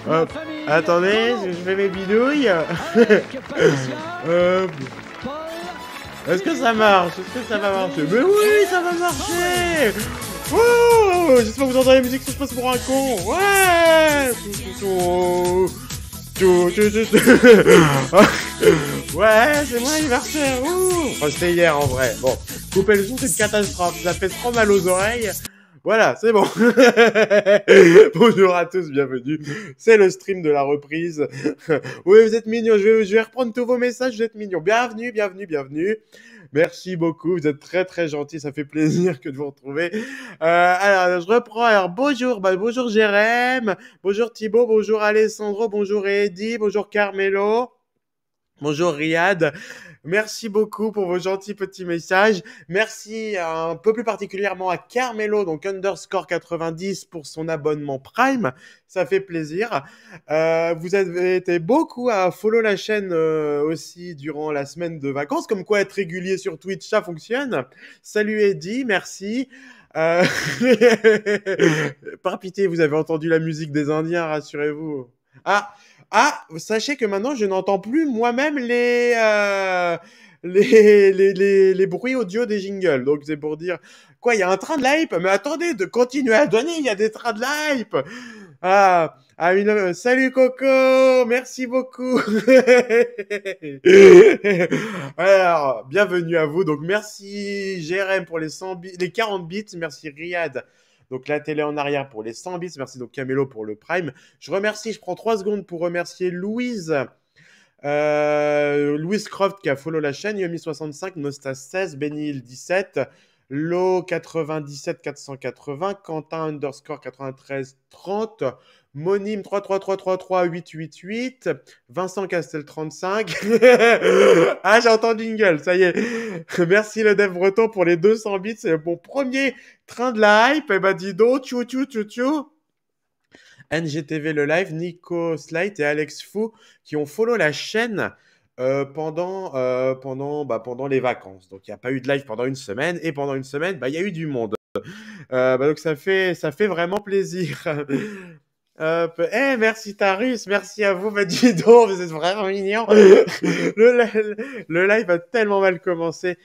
Hop. Attendez, je fais mes bidouilles. Hop. Est-ce que ça marche? Est-ce que ça va marcher? Mais oui, ça va marcher! Oh, j'espère que vous entendez la musique, ça se passe pour un con! Ouais! Ouais, c'est mon anniversaire! Enfin, c'était hier en vrai. Bon, couper le son, c'est une catastrophe. Ça fait trop mal aux oreilles. Voilà, c'est bon. Bonjour à tous, bienvenue. C'est le stream de la reprise. Oui, vous êtes mignons. Je vais reprendre tous vos messages. Vous êtes mignons. Bienvenue, bienvenue, bienvenue. Merci beaucoup. Vous êtes très, très gentils. Ça fait plaisir que de vous retrouver. Alors, je reprends. Alors, bonjour. Bonjour, Jérém. Bonjour, Thibaut. Bonjour, Alessandro. Bonjour, Eddy. Bonjour, Carmelo. Bonjour Riyad, merci beaucoup pour vos gentils petits messages. Merci un peu plus particulièrement à Carmelo, donc underscore 90 pour son abonnement Prime, ça fait plaisir. Vous avez été beaucoup à follow la chaîne aussi durant la semaine de vacances, comme quoi être régulier sur Twitch, ça fonctionne. Salut Eddy, merci. Euh... Par pitié, vous avez entendu la musique des Indiens, rassurez-vous. Sachez que maintenant, je n'entends plus moi-même les bruits audio des jingles. Donc, c'est pour dire, quoi, il y a un train de l'hype? Mais attendez, de continuer à donner, il y a des trains de l'hype! Salut Coco, merci beaucoup. Alors, bienvenue à vous. Donc, merci Jérém pour les 100 bits, les 40 bits. Merci Riyad. Donc, la télé en arrière pour les 100 bits. Merci donc Camelo pour le Prime. Je prends 3 secondes pour remercier Louise. Louise Croft qui a follow la chaîne, Yomi65, Nostas 16, Benil 17, Lo 97 480, Quentin underscore 93 30, Monim 333333888, Vincent Castel 35. Ah, j'ai entendu jingle, ça y est. Merci le dev breton pour les 200 bits, c'est mon premier train de la hype. Eh ben dis donc, tchou tchou tchou tchou. NGTV le live, Nico Slight et Alex Fou qui ont follow la chaîne pendant les vacances. Donc il n'y a pas eu de live pendant une semaine et pendant une semaine, il y a eu du monde. Donc ça fait vraiment plaisir. Merci Tarus, merci à vous, dis donc, vous êtes vraiment mignons. Le live a tellement mal commencé.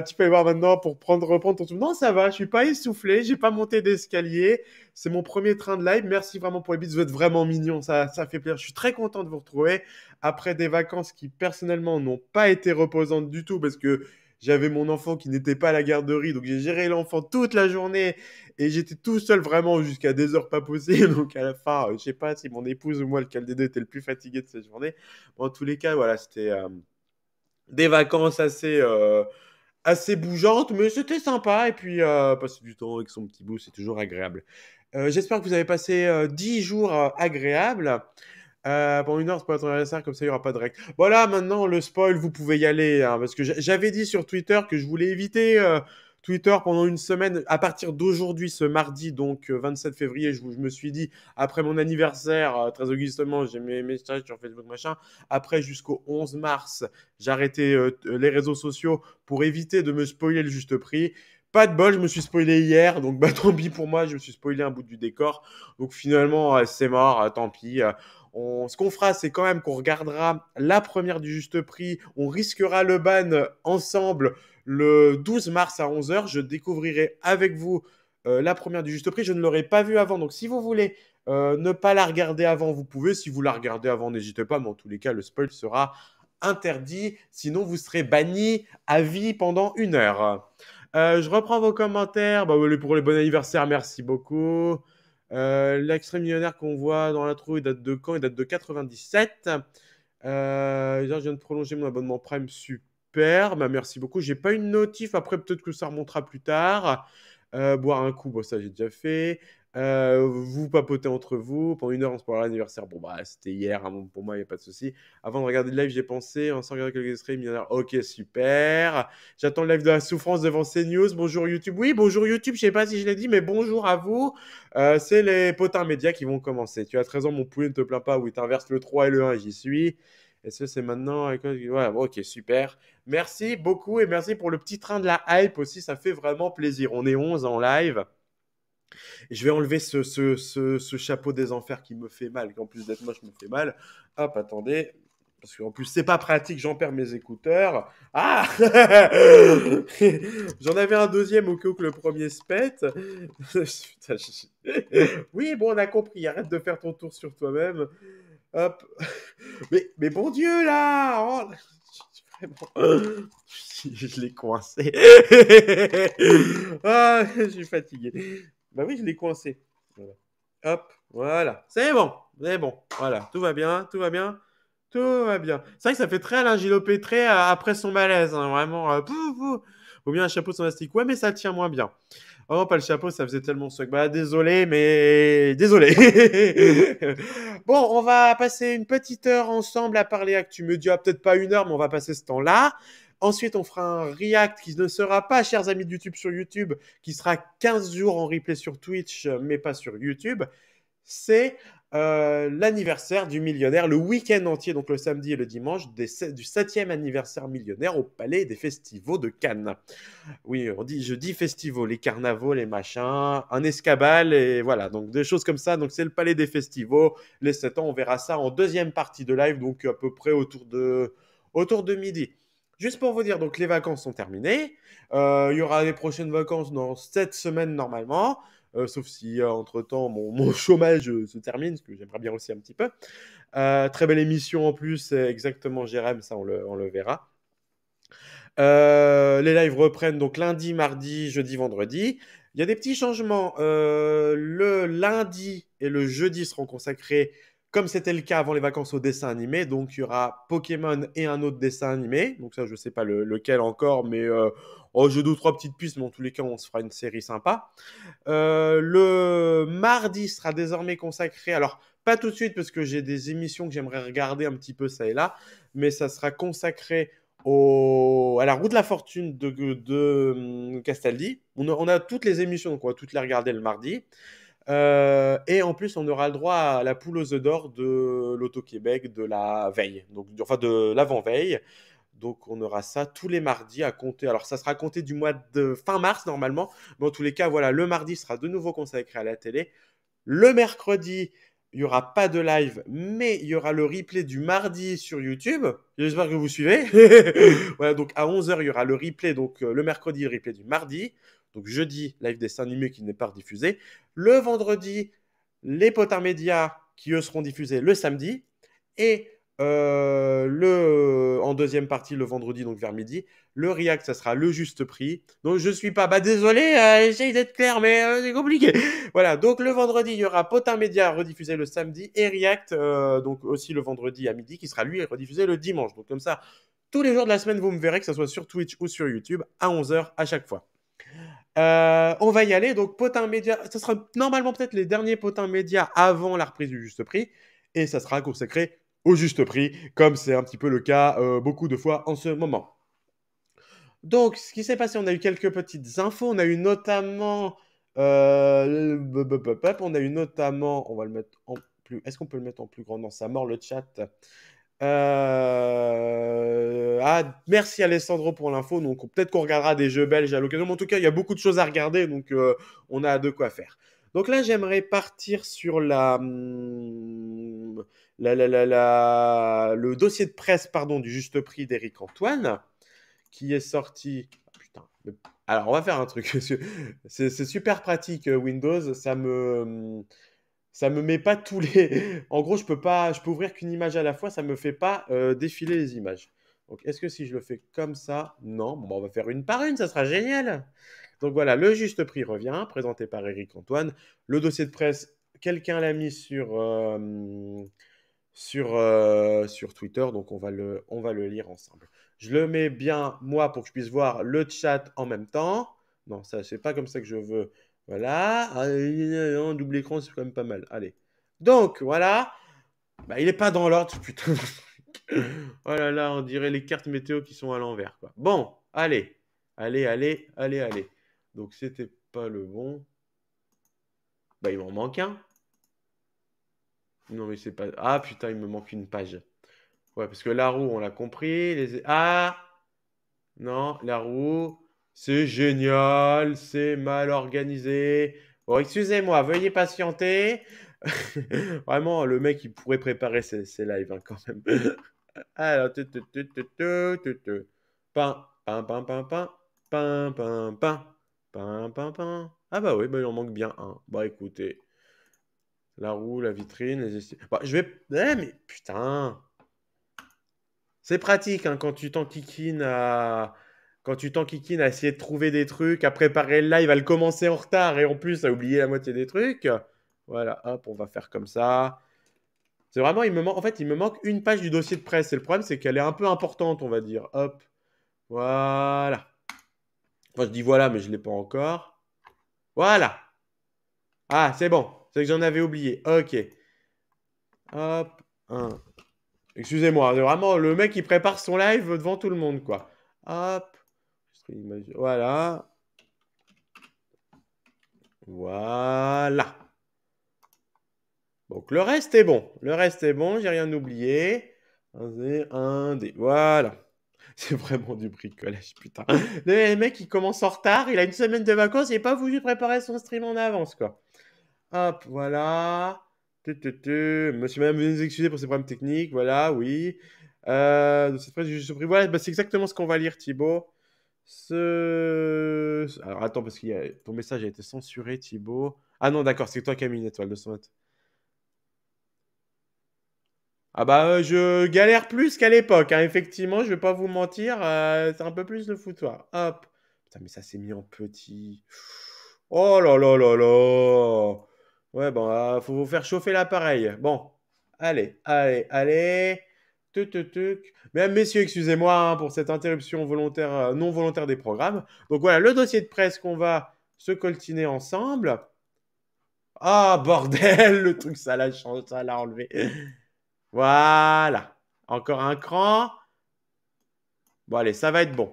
Tu peux y voir maintenant pour reprendre ton truc. Non, ça va, je suis pas essoufflé, j'ai pas monté d'escalier. C'est mon premier train de live. Merci vraiment pour les bits, vous êtes vraiment mignons, ça fait plaisir. Je suis très content de vous retrouver après des vacances qui personnellement n'ont pas été reposantes du tout parce que j'avais mon enfant qui n'était pas à la garderie, donc j'ai géré l'enfant toute la journée et j'étais tout seul vraiment jusqu'à des heures pas possibles. Donc à la fin, je sais pas si mon épouse ou moi, lequel des deux était le plus fatigué de cette journée. Bon, en tous les cas, voilà, c'était des vacances assez bougeantes, mais c'était sympa. Et puis passer du temps avec son petit bout, c'est toujours agréable. J'espère que vous avez passé 10 jours agréables. Pendant une heure, c'est pas votre anniversaire, comme ça il n'y aura pas de règles. Voilà, maintenant le spoil, vous pouvez y aller, hein, parce que j'avais dit sur Twitter que je voulais éviter Twitter pendant une semaine. À partir d'aujourd'hui, ce mardi, donc 27 février, je me suis dit, après mon anniversaire, très augustement, j'ai mes messages sur Facebook, machin. Après, jusqu'au 11 mars, j'ai arrêté les réseaux sociaux pour éviter de me spoiler le juste prix. Pas de bol, je me suis spoilé hier, donc tant pis pour moi, je me suis spoilé un bout du décor. Donc finalement, c'est mort, tant pis. Ce qu'on fera, c'est quand même qu'on regardera la première du juste prix. On risquera le ban ensemble le 12 mars à 11h. Je découvrirai avec vous la première du juste prix. Je ne l'aurais pas vue avant. Donc si vous voulez ne pas la regarder avant, vous pouvez. Si vous la regardez avant, n'hésitez pas. Mais en tous les cas, le spoil sera interdit. Sinon, vous serez banni à vie pendant une heure. Je reprends vos commentaires. Pour les bons anniversaires, merci beaucoup. L'extrême millionnaire qu'on voit dans l'intro, il date de quand? Il date de 97. Je viens de prolonger mon abonnement Prime, super. Merci beaucoup. J'ai pas une notif. Après, peut-être que ça remontera plus tard. Boire un coup, ça j'ai déjà fait. Vous papotez entre vous. Pendant une heure, on se parle l'anniversaire. C'était hier. Hein, pour moi, il n'y a pas de souci. Avant de regarder le live, j'ai pensé, sans regarder quelques extraits, millionnaire. Ok, super. J'attends le live de la souffrance devant CNews. Bonjour YouTube. Oui, bonjour YouTube. Je sais pas si je l'ai dit, mais bonjour à vous. C'est les potins médias qui vont commencer. Tu as 13 ans, mon poulet, ne te plains pas. Oui, t'inverses le 3 et le 1, j'y suis. Est-ce que c'est maintenant? Ouais, ok, super. Merci beaucoup et merci pour le petit train de la hype aussi. Ça fait vraiment plaisir. On est 11 en live. Et je vais enlever ce chapeau des enfers qui me fait mal, qui en plus d'être moche me fait mal. Hop, attendez. Parce qu'en plus, c'est pas pratique, j'en perds mes écouteurs. Ah J'en avais un deuxième au cas où que le premier se pète. Putain, oui, bon, on a compris. Arrête de faire ton tour sur toi-même. Hop. Mais bon Dieu, là oh, vraiment... Je l'ai coincé. Ah, je suis fatigué. Bah oui, je l'ai coincé. Voilà. Hop, voilà. C'est bon. Voilà, tout va bien, tout va bien, tout va bien. C'est vrai que ça fait très Alain Gilopétré après son malaise, hein, vraiment. Pouf, pouf. Ou bien un chapeau sans astic. Ouais, mais ça tient moins bien. Oh non, pas le chapeau, ça faisait tellement suck. Bah désolé, mais désolé. Bon, on va passer une petite heure ensemble à parler actu média, peut-être pas une heure, mais on va passer ce temps-là. Ensuite, on fera un react qui ne sera pas, chers amis de YouTube, sur YouTube, qui sera 15 jours en replay sur Twitch, mais pas sur YouTube. C'est l'anniversaire du millionnaire, le week-end entier, donc le samedi et le dimanche, du 7e anniversaire millionnaire au Palais des Festivals de Cannes. Oui, je dis festivals, les carnavals, les machins, un escabal, et voilà, donc des choses comme ça. Donc c'est le Palais des Festivals, les 7 ans, on verra ça en deuxième partie de live, donc à peu près autour de midi. Juste pour vous dire, donc les vacances sont terminées. Il y aura les prochaines vacances dans 7 semaines normalement. Sauf si entre-temps mon chômage se termine, ce que j'aimerais bien aussi un petit peu. Très belle émission en plus, exactement Jérém, ça on le verra. Les lives reprennent donc lundi, mardi, jeudi, vendredi. Il y a des petits changements. Le lundi et le jeudi seront consacrés, comme c'était le cas avant les vacances, au dessin animé. Donc il y aura Pokémon et un autre dessin animé. Donc ça, je ne sais pas lequel encore, mais oh, j'ai deux ou trois petites pistes, mais en tous les cas, on se fera une série sympa. Le mardi sera désormais consacré. Alors, pas tout de suite, parce que j'ai des émissions que j'aimerais regarder un petit peu ça et là, mais ça sera consacré à la roue de la fortune de Castaldi. On a toutes les émissions, donc on va toutes les regarder le mardi. Et en plus, on aura le droit à la poule aux œufs d'or de l'Auto-Québec de la veille, donc, enfin de l'avant-veille. Donc on aura ça tous les mardis à compter. Alors ça sera compté du mois de fin mars normalement, mais en tous les cas, voilà, le mardi sera de nouveau consacré à la télé. Le mercredi, il n'y aura pas de live, mais il y aura le replay du mardi sur YouTube. J'espère que vous suivez. Voilà, donc à 11 h, il y aura le replay, donc le mercredi, le replay du mardi. Donc jeudi, live dessin animé qui n'est pas diffusé. Le vendredi, les potards médias qui eux seront diffusés le samedi. Et en deuxième partie, le vendredi, donc vers midi, le React, ça sera le juste prix. Donc je suis pas, bah désolé, j'essaye d'être clair, mais c'est compliqué. Voilà, donc le vendredi, il y aura Potin Média rediffusé le samedi et React, donc aussi le vendredi à midi, qui sera lui rediffusé le dimanche. Donc comme ça, tous les jours de la semaine, vous me verrez, que ce soit sur Twitch ou sur YouTube, à 11 h à chaque fois. On va y aller. Donc, Potin Média, ça sera normalement peut-être les derniers Potins Média avant la reprise du juste prix. Et ça sera consacré au juste prix, comme c'est un petit peu le cas beaucoup de fois en ce moment. Donc, ce qui s'est passé, on a eu quelques petites infos. On a eu notamment. On a eu notamment. On va le mettre en plus. Est-ce qu'on peut le mettre en plus grand dans sa mort, le chat? Ah, merci Alessandro pour l'info. Donc peut-être qu'on regardera des jeux belges à l'occasion. Mais en tout cas, il y a beaucoup de choses à regarder, donc on a de quoi faire. Donc là, j'aimerais partir sur le dossier de presse, pardon, du juste prix d'Éric Antoine, qui est sorti. Ah, putain. Alors, on va faire un truc. C'est super pratique, Windows. Ça me met pas tous les. En gros, je peux ouvrir qu'une image à la fois, ça me fait pas défiler les images. Donc, est-ce que si je le fais comme ça, non, bon, bah, on va faire une par une, ça sera génial. Donc voilà, le juste prix revient, présenté par Eric Antoine. Le dossier de presse, quelqu'un l'a mis sur Twitter, donc on va le lire ensemble. Je le mets bien, moi, pour que je puisse voir le chat en même temps. Non, ça, c'est pas comme ça que je veux. Voilà. Ah, non, double écran, c'est quand même pas mal. Allez. Donc, voilà. Bah, il est pas dans l'ordre, putain. Oh là là, on dirait les cartes météo qui sont à l'envers, quoi. Bon, allez. Allez, allez, allez, allez. Donc, c'était pas le bon. Bah, il m'en manque un. Non, mais c'est pas. Ah, putain, il me manque une page. Ouais, parce que la roue, on l'a compris. Ah! Non, la roue, c'est génial, c'est mal organisé. Bon, excusez-moi, veuillez patienter. Vraiment, le mec, il pourrait préparer ses lives hein, quand même. Alors, pain, pain, pain, pain, pain, pain, pain, pain, pain, pain, pain. Ah bah oui, bah, il en manque bien un. Bah écoutez, la roue, la vitrine, Bah, je vais... mais putain. C'est pratique hein, quand tu t'enquiquines à... Quand tu t'enquiquines à essayer de trouver des trucs, à préparer le live, à le commencer en retard et en plus à oublier la moitié des trucs. Voilà, hop, on va faire comme ça. C'est vraiment, en fait, il me manque une page du dossier de presse. Et le problème, c'est qu'elle est un peu importante, on va dire. Hop, voilà. Enfin, je dis voilà, mais je ne l'ai pas encore. Voilà. Ah, c'est bon. C'est que j'en avais oublié. Ok. Hop. Un. Excusez-moi. Vraiment, le mec, il prépare son live devant tout le monde, quoi. Hop. Voilà. Voilà. Donc, le reste est bon. Le reste est bon. J'ai rien oublié. Un dé, un dé. Voilà. C'est vraiment du bricolage, putain. Le mec, il commence en retard, il a une semaine de vacances, il n'a pas voulu préparer son stream en avance, quoi. Hop, voilà. Monsieur, madame, veuillez nous excuser pour ces problèmes techniques, voilà, oui. De cette phrase, je suis surpris. Voilà, bah, c'est exactement ce qu'on va lire, Thibaut. Alors, attends, parce que ton message a été censuré, Thibaut. Ah non, d'accord, c'est toi qui as mis une étoile de son note. Ah bah je galère plus qu'à l'époque, hein. Effectivement, je vais pas vous mentir, c'est un peu plus le foutoir. Hop. Putain, mais ça s'est mis en petit. Oh là là là là. Ouais, bon, faut vous faire chauffer l'appareil. Bon, allez, allez, allez. Tuc, tuc, tuc. Mesdames, messieurs, excusez-moi hein, pour cette interruption volontaire, non volontaire des programmes. Donc voilà, le dossier de presse qu'on va se coltiner ensemble. Ah, bordel, le truc, ça l'a changé, ça l'a enlevé. Voilà. Encore un cran. Bon, allez, ça va être bon.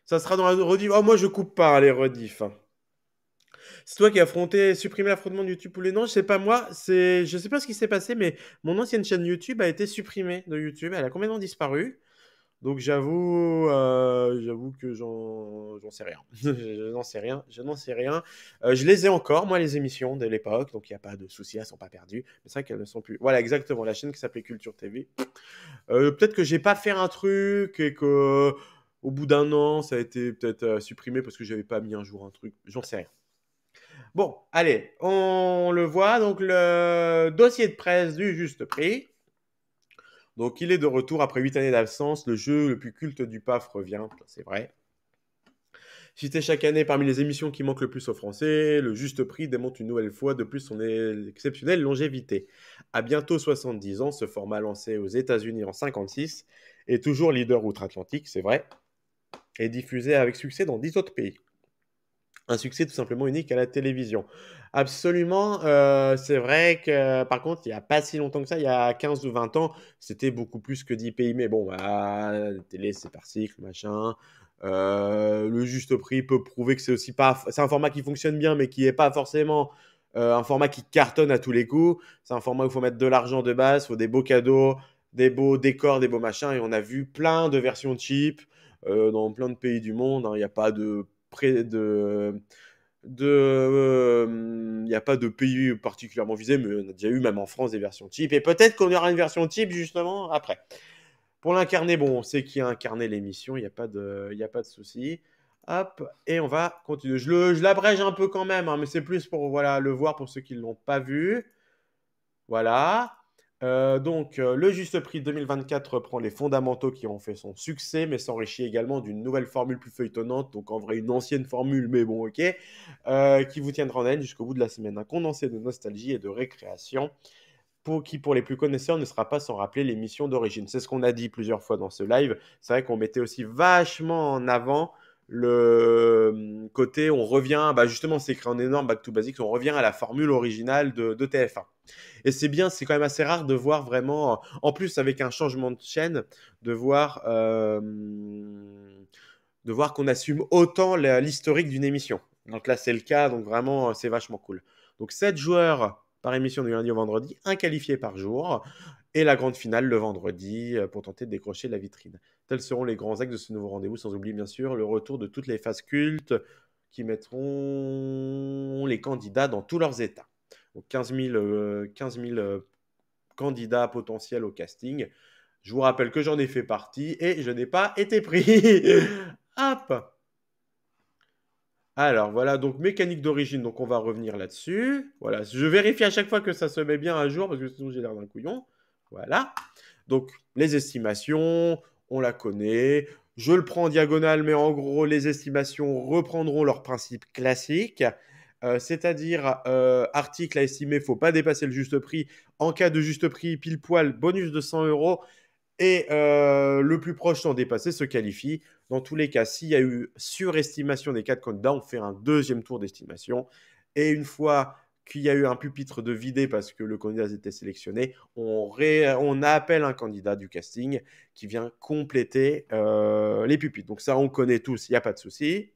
Ça sera dans la rediff. Oh, moi, je coupe pas hein, les rediffs. Hein. C'est toi qui as affronté, supprimé l'affrontement de YouTube ou les noms. Je sais pas moi. Je sais pas ce qui s'est passé, mais mon ancienne chaîne YouTube a été supprimée de YouTube. Elle a complètement disparu. Donc j'avoue que j'en sais rien. Je n'en sais rien. Je n'en sais rien. Je les ai encore, moi, les émissions de l'époque. Donc il n'y a pas de souci, elles ne sont pas perdues. Mais c'est vrai qu'elles ne sont plus. Voilà, exactement. La chaîne qui s'appelait Culture TV. Peut-être que j'ai pas fait un truc et que au bout d'un an, ça a été peut-être supprimé parce que j'avais pas mis un jour un truc. J'en sais rien. Bon, allez, on le voit. Donc, le dossier de presse du Juste Prix. Donc, il est de retour après 8 années d'absence. Le jeu le plus culte du PAF revient, c'est vrai. Cité chaque année parmi les émissions qui manquent le plus aux Français, le Juste Prix démontre une nouvelle fois de plus son exceptionnelle longévité. À bientôt 70 ans, ce format lancé aux États-Unis en 56 est toujours leader outre-Atlantique, c'est vrai, et diffusé avec succès dans 10 autres pays. Un succès tout simplement unique à la télévision. Absolument, c'est vrai que par contre, il n'y a pas si longtemps que ça, il y a 15 ou 20 ans, c'était beaucoup plus que 10 pays. Mais bon, bah, la télé, c'est par cycle, machin. Le juste prix peut prouver que c'est aussi pas. C'est un format qui fonctionne bien, mais qui n'est pas forcément un format qui cartonne à tous les coups. C'est un format où il faut mettre de l'argent de base, il faut des beaux cadeaux, des beaux décors, des beaux machins. Et on a vu plein de versions cheap dans plein de pays du monde. Hein. Il n'y a pas de il n'y a pas de pays particulièrement visé, mais on a déjà eu même en France des versions type. Et peut-être qu'on aura une version type justement après. Pour l'incarner, bon, on sait qui a incarné l'émission, il n'y a pas de souci. Hop, et on va continuer. Je l'abrège un peu quand même, hein, mais c'est plus pour voilà, le voir pour ceux qui ne l'ont pas vu. Voilà. Le Juste Prix 2024 reprend les fondamentaux qui ont fait son succès, mais s'enrichit également d'une nouvelle formule plus feuilletonnante, donc en vrai une ancienne formule, mais bon, ok, qui vous tiendra en haleine jusqu'au bout de la semaine. Un condensé de nostalgie et de récréation, pour les plus connaisseurs ne sera pas sans rappeler l'émission d'origine. C'est ce qu'on a dit plusieurs fois dans ce live. C'est vrai qu'on mettait aussi vachement en avant le côté, on revient, bah justement, c'est écrit en énorme Back to Basics, on revient à la formule originale de TF1. Et c'est bien, c'est quand même assez rare de voir vraiment, en plus avec un changement de chaîne, de voir, qu'on assume autant l'historique d'une émission. Donc là, c'est le cas, donc vraiment, c'est vachement cool. Donc 7 joueurs par émission du lundi au vendredi, un qualifié par jour, et la grande finale le vendredi pour tenter de décrocher la vitrine. Tels seront les grands axes de ce nouveau rendez-vous, sans oublier bien sûr le retour de toutes les phases cultes qui mettront les candidats dans tous leurs états. Donc 15 000 candidats potentiels au casting. Je vous rappelle que j'en ai fait partie et je n'ai pas été pris. Hop. Alors voilà, donc mécanique d'origine, donc on va revenir là-dessus. Voilà, je vérifie à chaque fois que ça se met bien à jour parce que sinon j'ai l'air d'un couillon. Voilà. Donc les estimations, on la connaît. Je le prends en diagonale, mais en gros, les estimations reprendront leur principe classique. C'est-à-dire, article à estimer, il ne faut pas dépasser le juste prix. En cas de juste prix, pile poil, bonus de 100 euros. Et le plus proche sans dépasser se qualifie. Dans tous les cas, s'il y a eu surestimation des 4 candidats, on fait un deuxième tour d'estimation. Et une fois qu'il y a eu un pupitre de vidé parce que le candidat a été sélectionné, on appelle un candidat du casting qui vient compléter les pupitres. Donc ça, on connaît tous, il n'y a pas de souci.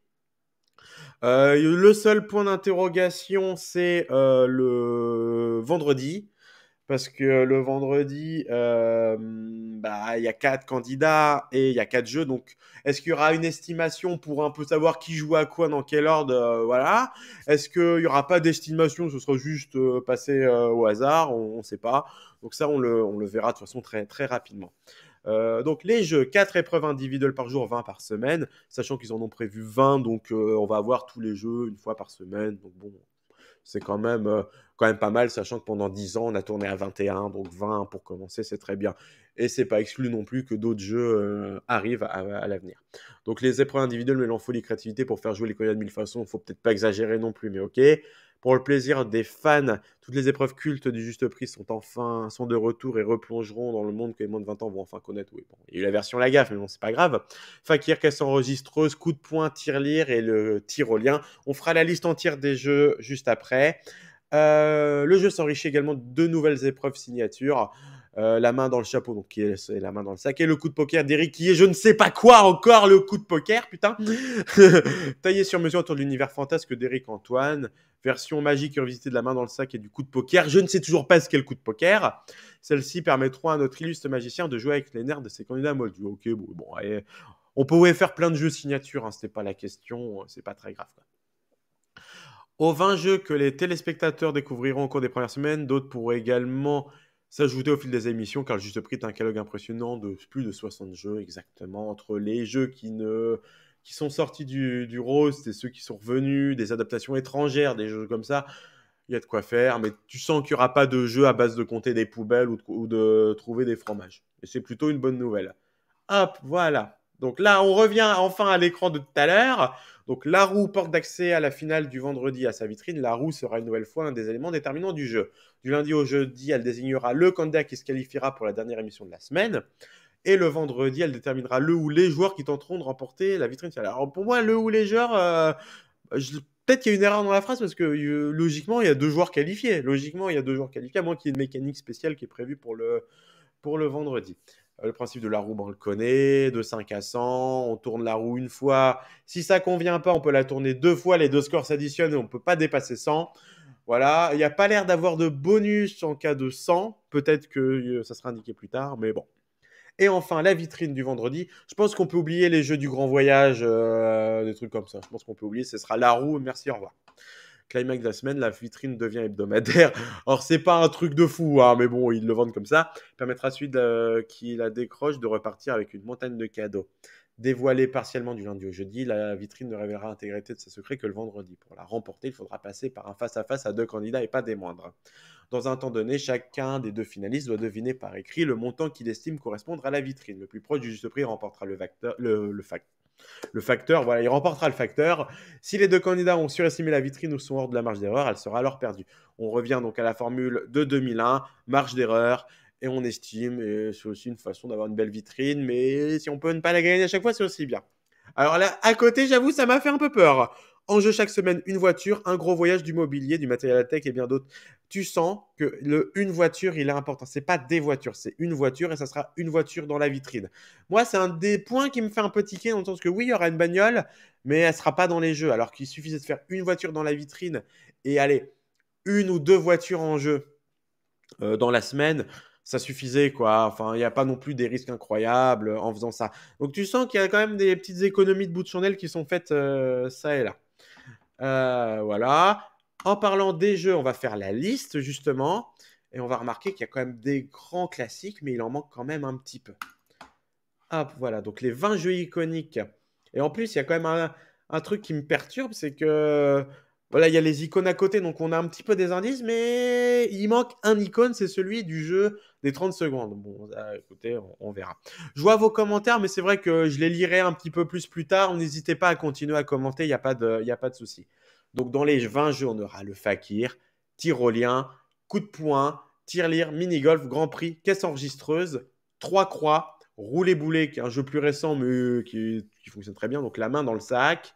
Le seul point d'interrogation, c'est le vendredi. Parce que le vendredi, bah, il y a 4 candidats et il y a 4 jeux. Donc, est-ce qu'il y aura une estimation pour un peu savoir qui joue à quoi, dans quel ordre voilà. Est-ce qu'il n'y aura pas d'estimation? Ce sera juste passé au hasard. On ne sait pas. Donc, ça, on le verra de toute façon très, très rapidement. Donc, les jeux, 4 épreuves individuelles par jour, 20 par semaine. Sachant qu'ils en ont prévu 20. Donc, on va avoir tous les jeux une fois par semaine. Donc, bon, c'est quand même pas mal, sachant que pendant 10 ans, on a tourné à 21, donc 20 pour commencer, c'est très bien. Et c'est pas exclu non plus que d'autres jeux arrivent à l'avenir. Donc les épreuves individuelles mêlant folie et créativité pour faire jouer les candidats de mille façons, faut peut-être pas exagérer non plus, mais ok. Pour le plaisir des fans, toutes les épreuves cultes du juste prix sont de retour et replongeront dans le monde que les moins de 20 ans vont enfin connaître. Oui, bon, il y a eu la version la gaffe, mais bon, c'est pas grave. Fakir, caisse enregistreuse, coup de poing, tir-lire et le tyrolien. On fera la liste entière des jeux juste après. Le jeu s'enrichit également de 2 nouvelles épreuves signatures. La main dans le chapeau, donc qui est la main dans le sac, et le coup de poker d'Eric, qui est je ne sais pas quoi encore, le coup de poker, putain. Taillé sur mesure autour de l'univers fantasque d'Eric Antoine. Version magique revisitée de la main dans le sac et du coup de poker. Je ne sais toujours pas ce qu'est le coup de poker. Celles-ci permettront à notre illustre magicien de jouer avec les nerfs de ses candidats moldus. Ok, bon, allez. On pouvait faire plein de jeux signatures, hein, c'était pas la question, c'est pas très grave, quoi. Aux 20 jeux que les téléspectateurs découvriront au cours des premières semaines, d'autres pourraient également s'ajouter au fil des émissions, car le Juste Prix est un catalogue impressionnant de plus de 60 jeux exactement, entre les jeux qui sont sortis du roast et ceux qui sont revenus, des adaptations étrangères, des jeux comme ça. Il y a de quoi faire, mais tu sens qu'il n'y aura pas de jeu à base de compter des poubelles ou de trouver des fromages. Et c'est plutôt une bonne nouvelle. Hop, voilà. Donc là, on revient enfin à l'écran de tout à l'heure. Donc la roue porte d'accès à la finale du vendredi à sa vitrine. La roue sera une nouvelle fois un des éléments déterminants du jeu. Du lundi au jeudi, elle désignera le candidat qui se qualifiera pour la dernière émission de la semaine. Et le vendredi, elle déterminera le ou les joueurs qui tenteront de remporter la vitrine. Alors pour moi, le ou les joueurs, peut-être qu'il y a une erreur dans la phrase parce que logiquement, il y a 2 joueurs qualifiés. Logiquement, il y a 2 joueurs qualifiés, à moins qu'il y ait une mécanique spéciale qui est prévue pour le vendredi. Le principe de la roue, on le connaît, de 5 à 100, on tourne la roue une fois. Si ça convient pas, on peut la tourner 2 fois, les 2 scores s'additionnent et on ne peut pas dépasser 100. Voilà, il n'y a pas l'air d'avoir de bonus en cas de 100. Peut-être que ça sera indiqué plus tard, mais bon. Et enfin, la vitrine du vendredi. Je pense qu'on peut oublier les jeux du grand voyage, des trucs comme ça. Je pense qu'on peut oublier, ce sera la roue, merci, au revoir. Climax de la semaine, la vitrine devient hebdomadaire. Alors, c'est pas un truc de fou, hein, mais bon, ils le vendent comme ça. Permettra à celui qui la décroche de repartir avec une montagne de cadeaux. Dévoilée partiellement du lundi au jeudi, la vitrine ne révélera l'intégrité de ses secrets que le vendredi. Pour la remporter, il faudra passer par un face-à-face à 2 candidats et pas des moindres. Dans un temps donné, chacun des 2 finalistes doit deviner par écrit le montant qu'il estime correspondre à la vitrine. Le plus proche du juste prix remportera le facteur, voilà, il remportera le facteur. Si les 2 candidats ont surestimé la vitrine ou sont hors de la marge d'erreur, elle sera alors perdue. On revient donc à la formule de 2001, marge d'erreur, et on estime, et c'est aussi une façon d'avoir une belle vitrine, mais si on peut ne pas la gagner à chaque fois, c'est aussi bien. Alors là, à côté, j'avoue, ça m'a fait un peu peur. En jeu chaque semaine, une voiture, un gros voyage, du mobilier, du matériel à tech et bien d'autres. Tu sens que une voiture, il est important. C'est pas des voitures, c'est une voiture et ça sera une voiture dans la vitrine. Moi, c'est un des points qui me fait un peu tiquer dans le sens que oui, il y aura une bagnole, mais elle sera pas dans les jeux. Alors qu'il suffisait de faire une voiture dans la vitrine et allez, 1 ou 2 voitures en jeu dans la semaine, ça suffisait quoi. Enfin, il n'y a pas non plus des risques incroyables en faisant ça. Donc tu sens qu'il y a quand même des petites économies de bout de chandelle qui sont faites ça et là. Voilà. En parlant des jeux, on va faire la liste justement. Et on va remarquer qu'il y a quand même des grands classiques, mais il en manque quand même un petit peu. Hop, voilà, donc les 20 jeux iconiques. Et en plus, il y a quand même un truc qui me perturbe, c'est que voilà, il y a les icônes à côté, donc on a un petit peu des indices, mais il manque un icône, c'est celui du jeu des 30 secondes. Bon, ça, écoutez, on verra. Je vois vos commentaires, mais c'est vrai que je les lirai un petit peu plus tard. N'hésitez pas à continuer à commenter, il y a pas de souci. Donc dans les 20 jeux, on aura le Fakir, Tyrolien, Coup de poing, Tirelire, Mini-Golf, Grand Prix, Caisse enregistreuse, Trois Croix, Rouler Boulet, qui est un jeu plus récent, mais qui fonctionne très bien. Donc la main dans le sac,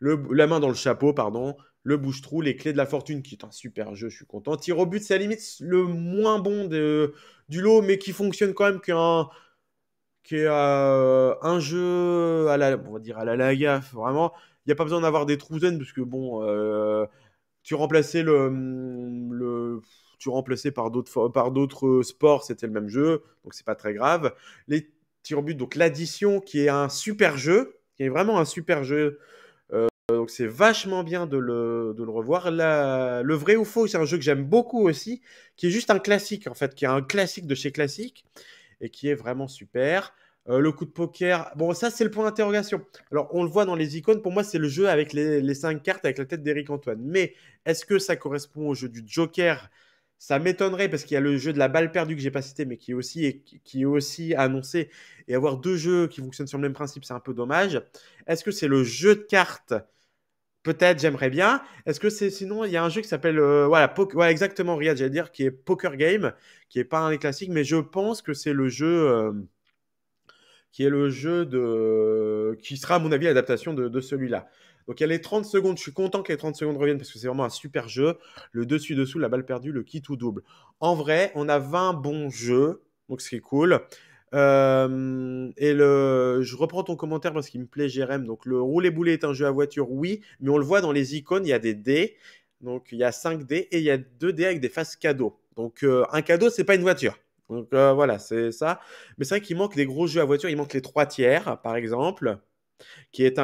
la main dans le chapeau, pardon. Le bouche-trou, les clés de la fortune, qui est un super jeu, je suis content. Tir au but, c'est à la limite le moins bon du lot, mais qui fonctionne quand même qui est un jeu à la, on va dire à la Lagaffe, vraiment. Il n'y a pas besoin d'avoir des trousaines, parce que bon, tu remplaçais tu remplaçais par d'autres sports, c'était le même jeu, donc c'est pas très grave. Les tirs au but, donc l'addition qui est un super jeu, qui est vraiment un super jeu. Donc c'est vachement bien de le revoir. Le vrai ou faux, c'est un jeu que j'aime beaucoup aussi, qui est juste un classique en fait, qui est un classique de chez classique et qui est vraiment super. Le coup de poker, bon, ça c'est le point d'interrogation. Alors, on le voit dans les icônes, pour moi, c'est le jeu avec les 5 cartes avec la tête d'Éric Antoine. Mais est-ce que ça correspond au jeu du Joker? Ça m'étonnerait parce qu'il y a le jeu de la balle perdue que j'ai pas cité, mais qui est aussi annoncé. Et avoir deux jeux qui fonctionnent sur le même principe, c'est un peu dommage. Est-ce que c'est le jeu de cartes? Peut-être, j'aimerais bien. Est-ce que c'est sinon il y a un jeu qui s'appelle voilà, voilà exactement Riyad, j'allais dire qui est Poker Game, qui est pas un des classiques, mais je pense que c'est le jeu qui est le jeu qui sera à mon avis l'adaptation de celui-là. Donc il y a les 30 secondes, je suis content que les 30 secondes reviennent parce que c'est vraiment un super jeu. Le dessus-dessous, la balle perdue, le kit ou double. En vrai, on a 20 bons jeux, donc ce qui est cool. Je reprends ton commentaire parce qu'il me plaît, Jérém. Donc le rouler boulet est un jeu à voiture, oui, mais on le voit dans les icônes, il y a des dés. Donc il y a 5 dés et il y a 2 dés avec des faces cadeaux. Donc un cadeau, c'est pas une voiture. Donc voilà, c'est ça. Mais c'est vrai qu'il manque des gros jeux à voiture. Il manque les 3 tiers, par exemple, qui est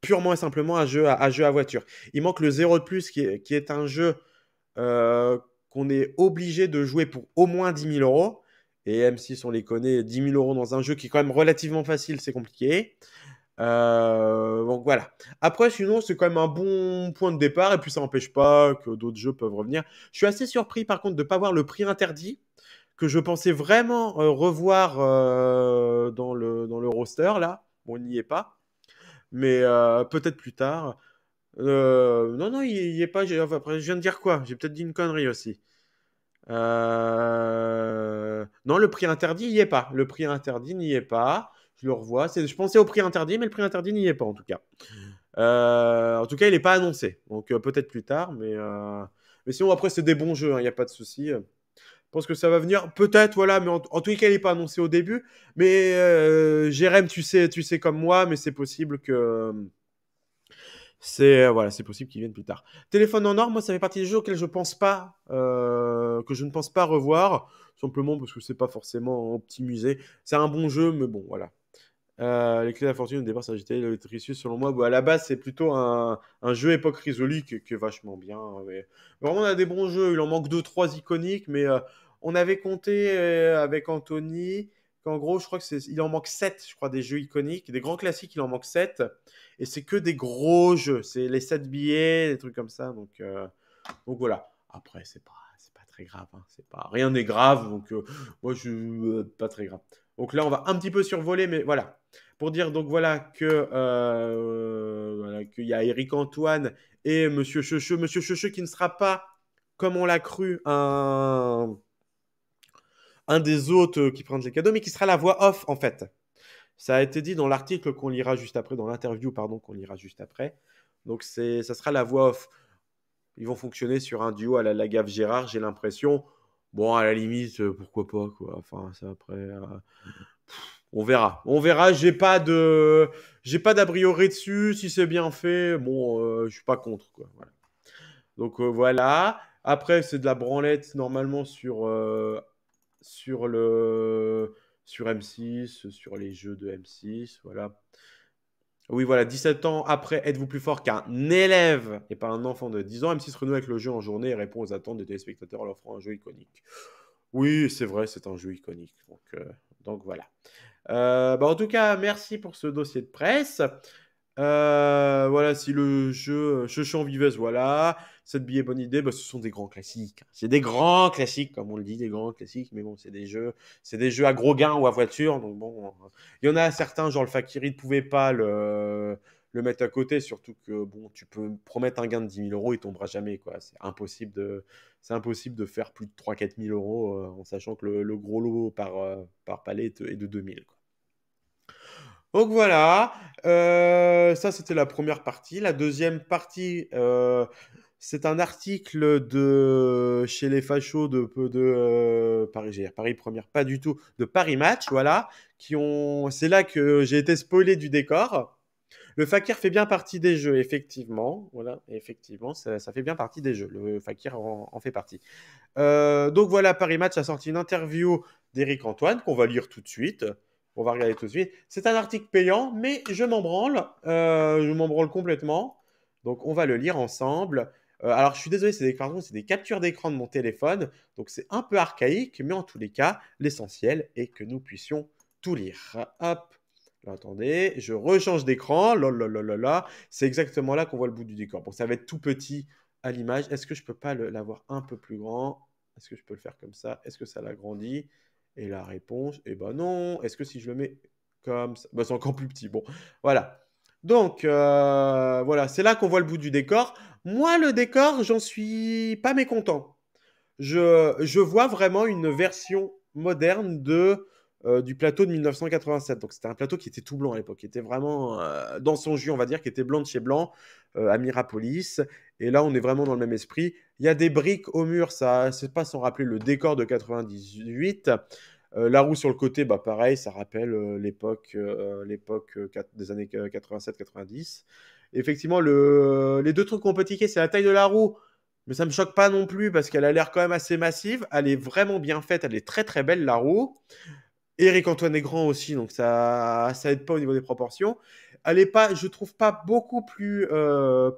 purement et simplement un jeu à voiture. Il manque le 0 de plus, qui est un jeu euh, qu'on est obligé de jouer pour au moins 10 000 euros. Et M6, on les connaît, 10 000 euros dans un jeu qui est quand même relativement facile, c'est compliqué. Donc voilà. Après, sinon, c'est quand même un bon point de départ. Et puis, ça n'empêche pas que d'autres jeux peuvent revenir. Je suis assez surpris, par contre, de ne pas voir le prix interdit que je pensais vraiment revoir dans le roster, là. Bon, il n'y est pas. Mais peut-être plus tard. Non, non, il n'y est pas. Enfin, après, je viens de dire quoi? J'ai peut-être dit une connerie aussi. Non, le prix interdit, il n'y est pas. Le prix interdit n'y est pas. Je le revois. Je pensais au prix interdit, mais le prix interdit n'y est pas en tout cas. En tout cas, il n'est pas annoncé. Donc peut-être plus tard. Mais sinon, après, c'est des bons jeux. Il n'y a pas de souci. Je pense que ça va venir. Peut-être, voilà. Mais en tous les cas, il n'est pas annoncé au début. Mais Jérém, tu sais comme moi, mais c'est possible que. Voilà, c'est possible qu'ils viennent plus tard. Téléphone en or, moi, ça fait partie des jeux auxquels je pense pas, que je ne pense pas revoir, simplement parce que c'est pas forcément optimisé. C'est un bon jeu, mais bon, voilà. Les clés de la fortune, au départ, ça j'étais le Tricius, selon moi. Bon, à la base, c'est plutôt un jeu époque Risoli qui est vachement bien. Mais vraiment, on a des bons jeux. Il en manque deux, trois iconiques, mais on avait compté avec Anthony qu'en gros, je crois il en manque 7, je crois, des jeux iconiques. Des grands classiques, il en manque 7. Et c'est que des gros jeux. C'est les 7 billets, des trucs comme ça. Donc voilà. Après, c'est pas très grave. Hein. Rien n'est grave. Donc, moi, pas très grave. Donc là, on va un petit peu survoler, mais voilà. Pour dire donc voilà voilà, qu'il y a Eric Antoine et Monsieur Checheux. Monsieur Checheux qui ne sera pas, comme on l'a cru, un des hôtes qui prennent les cadeaux, mais qui sera la voix off en fait. Ça a été dit dans l'article qu'on lira juste après, dans l'interview, pardon, qu'on lira juste après. Donc ça sera la voix off. Ils vont fonctionner sur un duo à la Lagaffe Gérard, j'ai l'impression. Bon, à la limite, pourquoi pas, quoi. Enfin, ça après. On verra. On verra. J'ai pas d'a priori dessus. Si c'est bien fait, bon, je suis pas contre, quoi. Voilà. Donc voilà. Après, c'est de la branlette normalement sur le sur M6, sur les jeux de M6, voilà. Oui, voilà, 17 ans après, êtes-vous plus fort qu'un élève et pas un enfant de 10 ans? M6 renoue avec le jeu en journée et répond aux attentes des téléspectateurs en leur offrant un jeu iconique. Oui, c'est vrai, c'est un jeu iconique. Donc voilà. Bah, en tout cas, merci pour ce dossier de presse. Voilà, si le jeu Chouchou Viveuse, voilà. Cette billet, bonne idée. Bah, ce sont des grands classiques. C'est des grands classiques, comme on le dit, des grands classiques. Mais bon, c'est des jeux à gros gains ou à voiture. Donc bon, il y en a certains, genre le Fakiri, ne pouvait pas le mettre à côté. Surtout que bon, tu peux promettre un gain de 10 000 euros, il tombera jamais, quoi. C'est impossible de faire plus de 3 000 à 4 000 euros en sachant que le gros lot par palais est de 2 000, quoi. Donc voilà, ça c'était la première partie. La deuxième partie, c'est un article de chez les fachos de Paris, j'ai Paris Première, pas du tout, de Paris Match, voilà, c'est là que j'ai été spoilé du décor. Le fakir fait bien partie des jeux, effectivement. Voilà, effectivement, ça fait bien partie des jeux. Le fakir en fait partie. Donc voilà, Paris Match a sorti une interview d'Éric Antoine qu'on va lire tout de suite. On va regarder tout de suite. C'est un article payant, mais je m'en branle. Je m'en branle complètement. Donc on va le lire ensemble. Alors je suis désolé, c'est des captures d'écran de mon téléphone. Donc c'est un peu archaïque, mais en tous les cas, l'essentiel est que nous puissions tout lire. Hop. Alors, attendez, je rechange d'écran. Lololololala. C'est exactement là qu'on voit le bout du décor. Bon, ça va être tout petit à l'image. Est-ce que je peux pas l'avoir un peu plus grand? Est-ce que je peux le faire comme ça? Est-ce que ça l'agrandit? Et la réponse, eh ben non. Est-ce que si je le mets comme ça, bah, c'est encore plus petit. Bon, voilà. Donc, voilà, c'est là qu'on voit le bout du décor. Moi, le décor, j'en suis pas mécontent. Je vois vraiment une version moderne du plateau de 1987. Donc c'était un plateau qui était tout blanc à l'époque, qui était vraiment dans son jus, on va dire, qui était blanc de chez blanc, à Mirapolis. Et là, on est vraiment dans le même esprit. Il y a des briques au mur, ça, c'est pas sans rappeler le décor de 98. La roue sur le côté, bah pareil, ça rappelle l'époque des années 87-90. Effectivement, les deux trucs qu'on peut tiquer, c'est la taille de la roue. Mais ça me choque pas non plus parce qu'elle a l'air quand même assez massive. Elle est vraiment bien faite. Elle est très très belle, la roue. Eric Antoine est grand aussi, donc ça aide pas au niveau des proportions. Elle est pas, je trouve pas beaucoup plus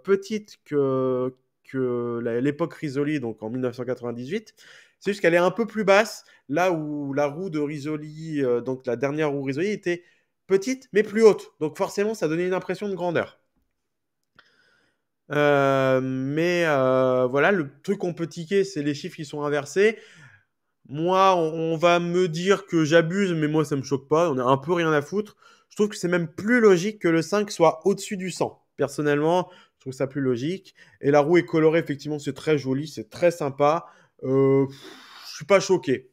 petite que l'époque Risoli, donc en 1998. C'est juste qu'elle est un peu plus basse, là où la roue de Risoli, donc la dernière roue Risoli, était petite mais plus haute. Donc forcément, ça donnait une impression de grandeur. Mais voilà, le truc qu'on peut tiquer, c'est les chiffres qui sont inversés. Moi, on va me dire que j'abuse, mais moi, ça me choque pas. On a un peu rien à foutre. Je trouve que c'est même plus logique que le 5 soit au-dessus du 100. Personnellement, je trouve ça plus logique. Et la roue est colorée, effectivement, c'est très joli, c'est très sympa. Je suis pas choqué.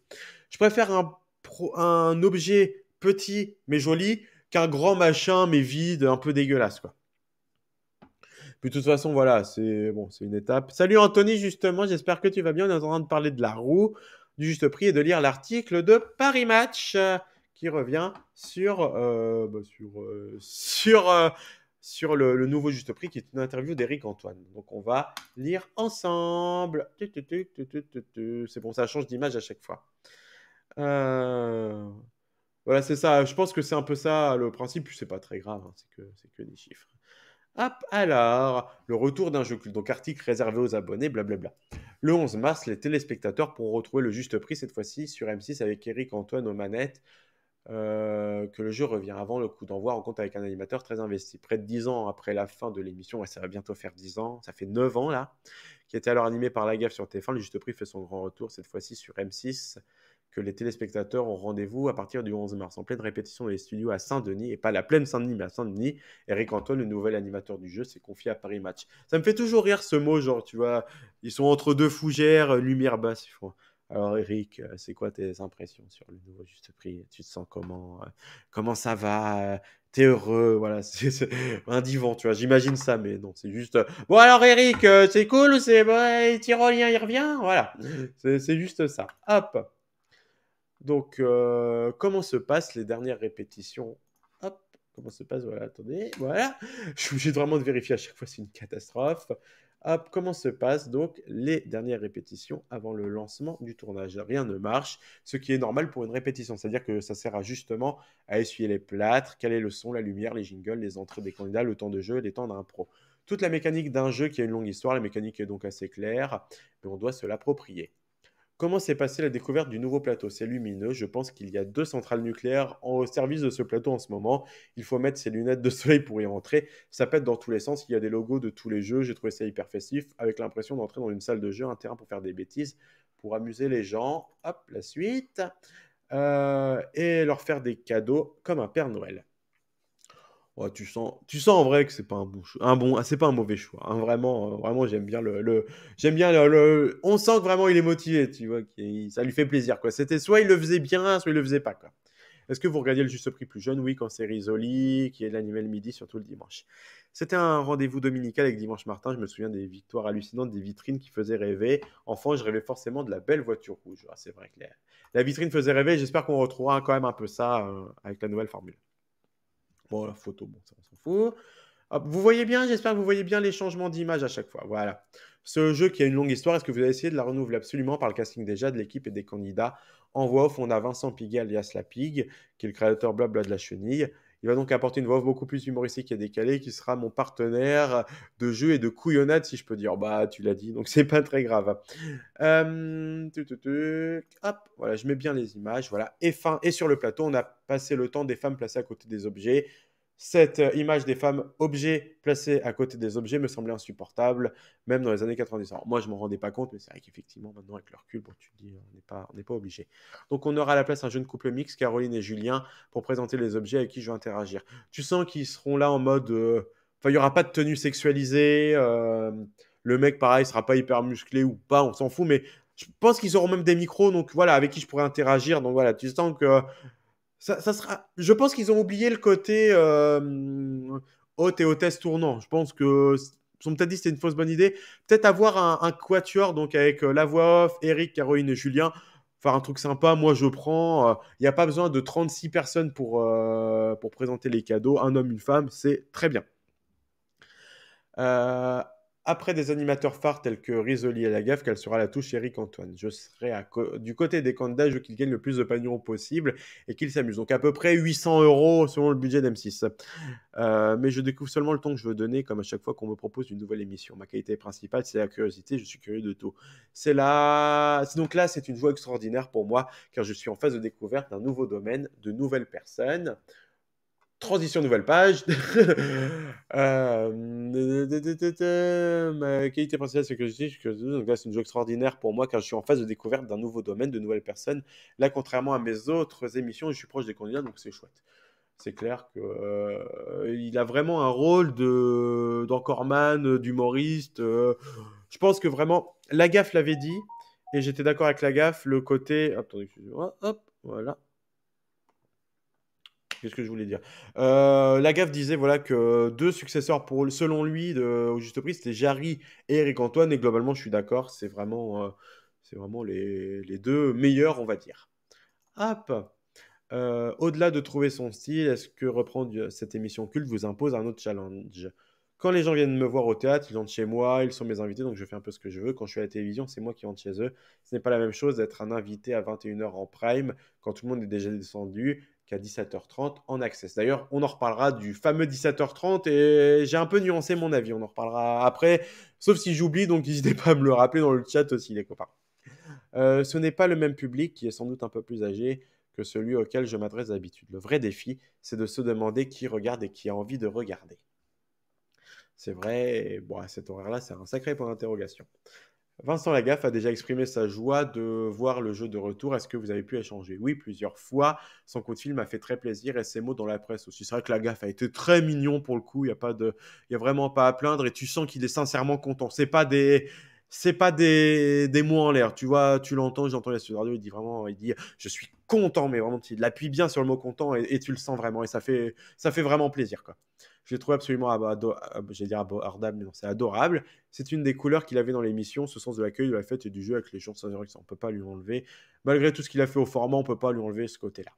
Je préfère un objet petit mais joli qu'un grand machin mais vide, un peu dégueulasse, quoi. Puis de toute façon, voilà, c'est bon, c'est une étape. Salut Anthony, justement, j'espère que tu vas bien. On est en train de parler de la roue, du juste prix et de lire l'article de Paris Match qui revient sur le nouveau juste prix qui est une interview d'Éric Antoine. Donc on va lire ensemble. C'est bon, ça change d'image à chaque fois. Euh, Voilà, c'est ça. Je pense que c'est un peu ça le principe. Puis c'est pas très grave, hein, c'est que des chiffres. Hop, alors, le retour d'un jeu culte, donc article réservé aux abonnés, blablabla. Le 11 mars, les téléspectateurs pourront retrouver le juste prix, cette fois-ci sur M6 avec Eric Antoine aux manettes, que le jeu revient avant le coup d'envoi, en compte avec un animateur très investi. Près de 10 ans après la fin de l'émission, ouais, ça va bientôt faire 10 ans, ça fait 9 ans là, qui était alors animé par La Gaffe sur TF1, le juste prix fait son grand retour, cette fois-ci sur M6, que les téléspectateurs ont rendez-vous à partir du 11 mars, en pleine répétition dans les studios à Saint-Denis, et pas la plaine Saint-Denis, mais à Saint-Denis. Eric Antoine, le nouvel animateur du jeu, s'est confié à Paris Match. Ça me fait toujours rire ce mot, genre, tu vois, ils sont entre deux fougères, lumière basse, ils font. Alors Eric, c'est quoi tes impressions sur le nouveau juste prix? Tu te sens comment? Comment ça va? T'es heureux? Voilà, c'est un divan, tu vois. J'imagine ça, mais non, c'est juste. Bon alors Eric, c'est cool, c'est bon, Tyrolien, il revient, voilà. C'est juste ça. Hop. Donc, comment se passent les dernières répétitions? Hop, comment se passe? Voilà, attendez, voilà. Je suis obligé vraiment de vérifier à chaque fois, c'est une catastrophe. Hop, comment se passent donc les dernières répétitions avant le lancement du tournage? Rien ne marche, ce qui est normal pour une répétition. C'est-à-dire que ça sert justement à essuyer les plâtres, caler le son, la lumière, les jingles, les entrées des candidats, le temps de jeu, les temps d'un pro. Toute la mécanique d'un jeu qui a une longue histoire, la mécanique est donc assez claire, mais on doit se l'approprier. Comment s'est passée la découverte du nouveau plateau? C'est lumineux. Je pense qu'il y a 2 centrales nucléaires au service de ce plateau en ce moment. Il faut mettre ses lunettes de soleil pour y entrer. Ça pète dans tous les sens. Il y a des logos de tous les jeux. J'ai trouvé ça hyper festif, avec l'impression d'entrer dans une salle de jeu, un terrain pour faire des bêtises, pour amuser les gens. Hop, la suite. Et leur faire des cadeaux comme un Père Noël. Ouais, tu sens en vrai que c'est pas c'est pas un mauvais choix, hein. Vraiment, vraiment, j'aime bien j'aime bien on sent que vraiment il est motivé, tu vois, ça lui fait plaisir, quoi. C'était soit il le faisait bien, soit il le faisait pas, quoi. Est-ce que vous regardiez le Juste Prix plus jeune? Oui, quand c'est Risoli, qui est l'animal midi, surtout le dimanche. C'était un rendez-vous dominical avec Dimanche Martin. Je me souviens des victoires hallucinantes, des vitrines qui faisaient rêver. Enfant, je rêvais forcément de la belle voiture rouge. Ah, c'est vrai que la vitrine faisait rêver. J'espère qu'on retrouvera quand même un peu ça avec la nouvelle formule. Bon, la photo, bon, ça, on s'en fout. Hop, vous voyez bien, j'espère que vous voyez bien les changements d'image à chaque fois. Voilà. Ce jeu qui a une longue histoire, est-ce que vous avez essayé de la renouveler absolument par le casting déjà de l'équipe et des candidats? En voix off, on a Vincent Piguet alias La Pigue, qui est le créateur blabla de la chenille. Il va donc apporter une voix off beaucoup plus humoristique et décalée, qui sera mon partenaire de jeu et de couillonnade, si je peux dire. Bah, tu l'as dit, donc c'est pas très grave. Hop, voilà, je mets bien les images. Voilà. Et sur le plateau, on a passé le temps des femmes placées à côté des objets. Cette image des femmes objets placées à côté des objets me semblait insupportable, même dans les années 90. Alors, moi, je m'en rendais pas compte, mais c'est vrai qu'effectivement, maintenant, avec le recul, bon, tu te dis, on n'est pas obligé. Donc, on aura à la place un jeune couple mixte, Caroline et Julien, pour présenter les objets avec qui je vais interagir. Tu sens qu'ils seront là en mode. Enfin, il n'y aura pas de tenue sexualisée. Le mec, pareil, sera pas hyper musclé ou pas, on s'en fout, mais je pense qu'ils auront même des micros, donc voilà, avec qui je pourrais interagir. Donc voilà, tu sens que ça sera. Je pense qu'ils ont oublié le côté hôte et hôtesse tournant. Je pense que ils ont peut-être dit que c'était une fausse bonne idée. Peut-être avoir un quatuor donc avec la voix off, Eric, Caroline et Julien. Faire un truc sympa, moi je prends. Il n'y a pas besoin de 36 personnes pour présenter les cadeaux. Un homme, une femme, c'est très bien. Euh, Après des animateurs phares tels que Risoli et Lagaffe, quelle sera la touche Eric Antoine? Je serai du côté des candidats, je veux qu'ils gagnent le plus de panions possible et qu'ils s'amusent. Donc à peu près 800 euros selon le budget d'M6. Mais je découvre seulement le temps que je veux donner, comme à chaque fois qu'on me propose une nouvelle émission. Ma qualité principale, c'est la curiosité, je suis curieux de tout. Donc là, c'est une joie extraordinaire pour moi, car je suis en phase de découverte d'un nouveau domaine, de nouvelles personnes. Transition nouvelle page. Ma qualité principale, c'est que je dis que donc là, c'est une joie extraordinaire pour moi car je suis en phase de découverte d'un nouveau domaine, de nouvelles personnes. Là, contrairement à mes autres émissions, je suis proche des candidats, donc c'est chouette. C'est clair que il a vraiment un rôle d'encoreman, d'humoriste. Je pense que vraiment, Lagaffe l'avait dit, et j'étais d'accord avec Lagaffe, le côté. Attendez, excusez-moi, hop, voilà. Qu'est-ce que je voulais dire? Lagaffe disait voilà que deux successeurs selon lui au juste prix, c'était Jarry et Eric Antoine. Et globalement, je suis d'accord, c'est vraiment les deux meilleurs, on va dire. Hop. Au-delà de trouver son style, est-ce que reprendre cette émission culte vous impose un autre challenge? Quand les gens viennent me voir au théâtre, ils entrent chez moi, ils sont mes invités, donc je fais un peu ce que je veux. Quand je suis à la télévision, c'est moi qui entre chez eux. Ce n'est pas la même chose d'être un invité à 21h en prime, quand tout le monde est déjà descendu, qu'à 17h30 en access. D'ailleurs, on en reparlera du fameux 17h30 et j'ai un peu nuancé mon avis. On en reparlera après, sauf si j'oublie, donc n'hésitez pas à me le rappeler dans le chat aussi, les copains. Ce n'est pas le même public qui est sans doute un peu plus âgé que celui auquel je m'adresse d'habitude. Le vrai défi, c'est de se demander qui regarde et qui a envie de regarder. C'est vrai, et bon, à cet horaire-là, c'est un sacré point d'interrogation. Vincent Lagaffe a déjà exprimé sa joie de voir le jeu de retour. Est-ce que vous avez pu échanger? Oui, plusieurs fois. Son coup de fil m'a fait très plaisir et ses mots dans la presse aussi. C'est vrai que Lagaffe a été très mignon pour le coup. Il y a vraiment pas à plaindre et tu sens qu'il est sincèrement content. C'est pas des mots en l'air. Tu vois, tu l'entends, j'entends la radio, il dit, je suis content, mais vraiment, il appuie bien sur le mot content et tu le sens vraiment et ça fait vraiment plaisir, quoi. Je l'ai trouvé absolument j'allais dire abordable, mais non, c'est adorable. C'est une des couleurs qu'il avait dans l'émission, ce sens de l'accueil, de la fête et du jeu avec les gens sans on ne peut pas lui enlever. Malgré tout ce qu'il a fait au format, on ne peut pas lui enlever ce côté-là.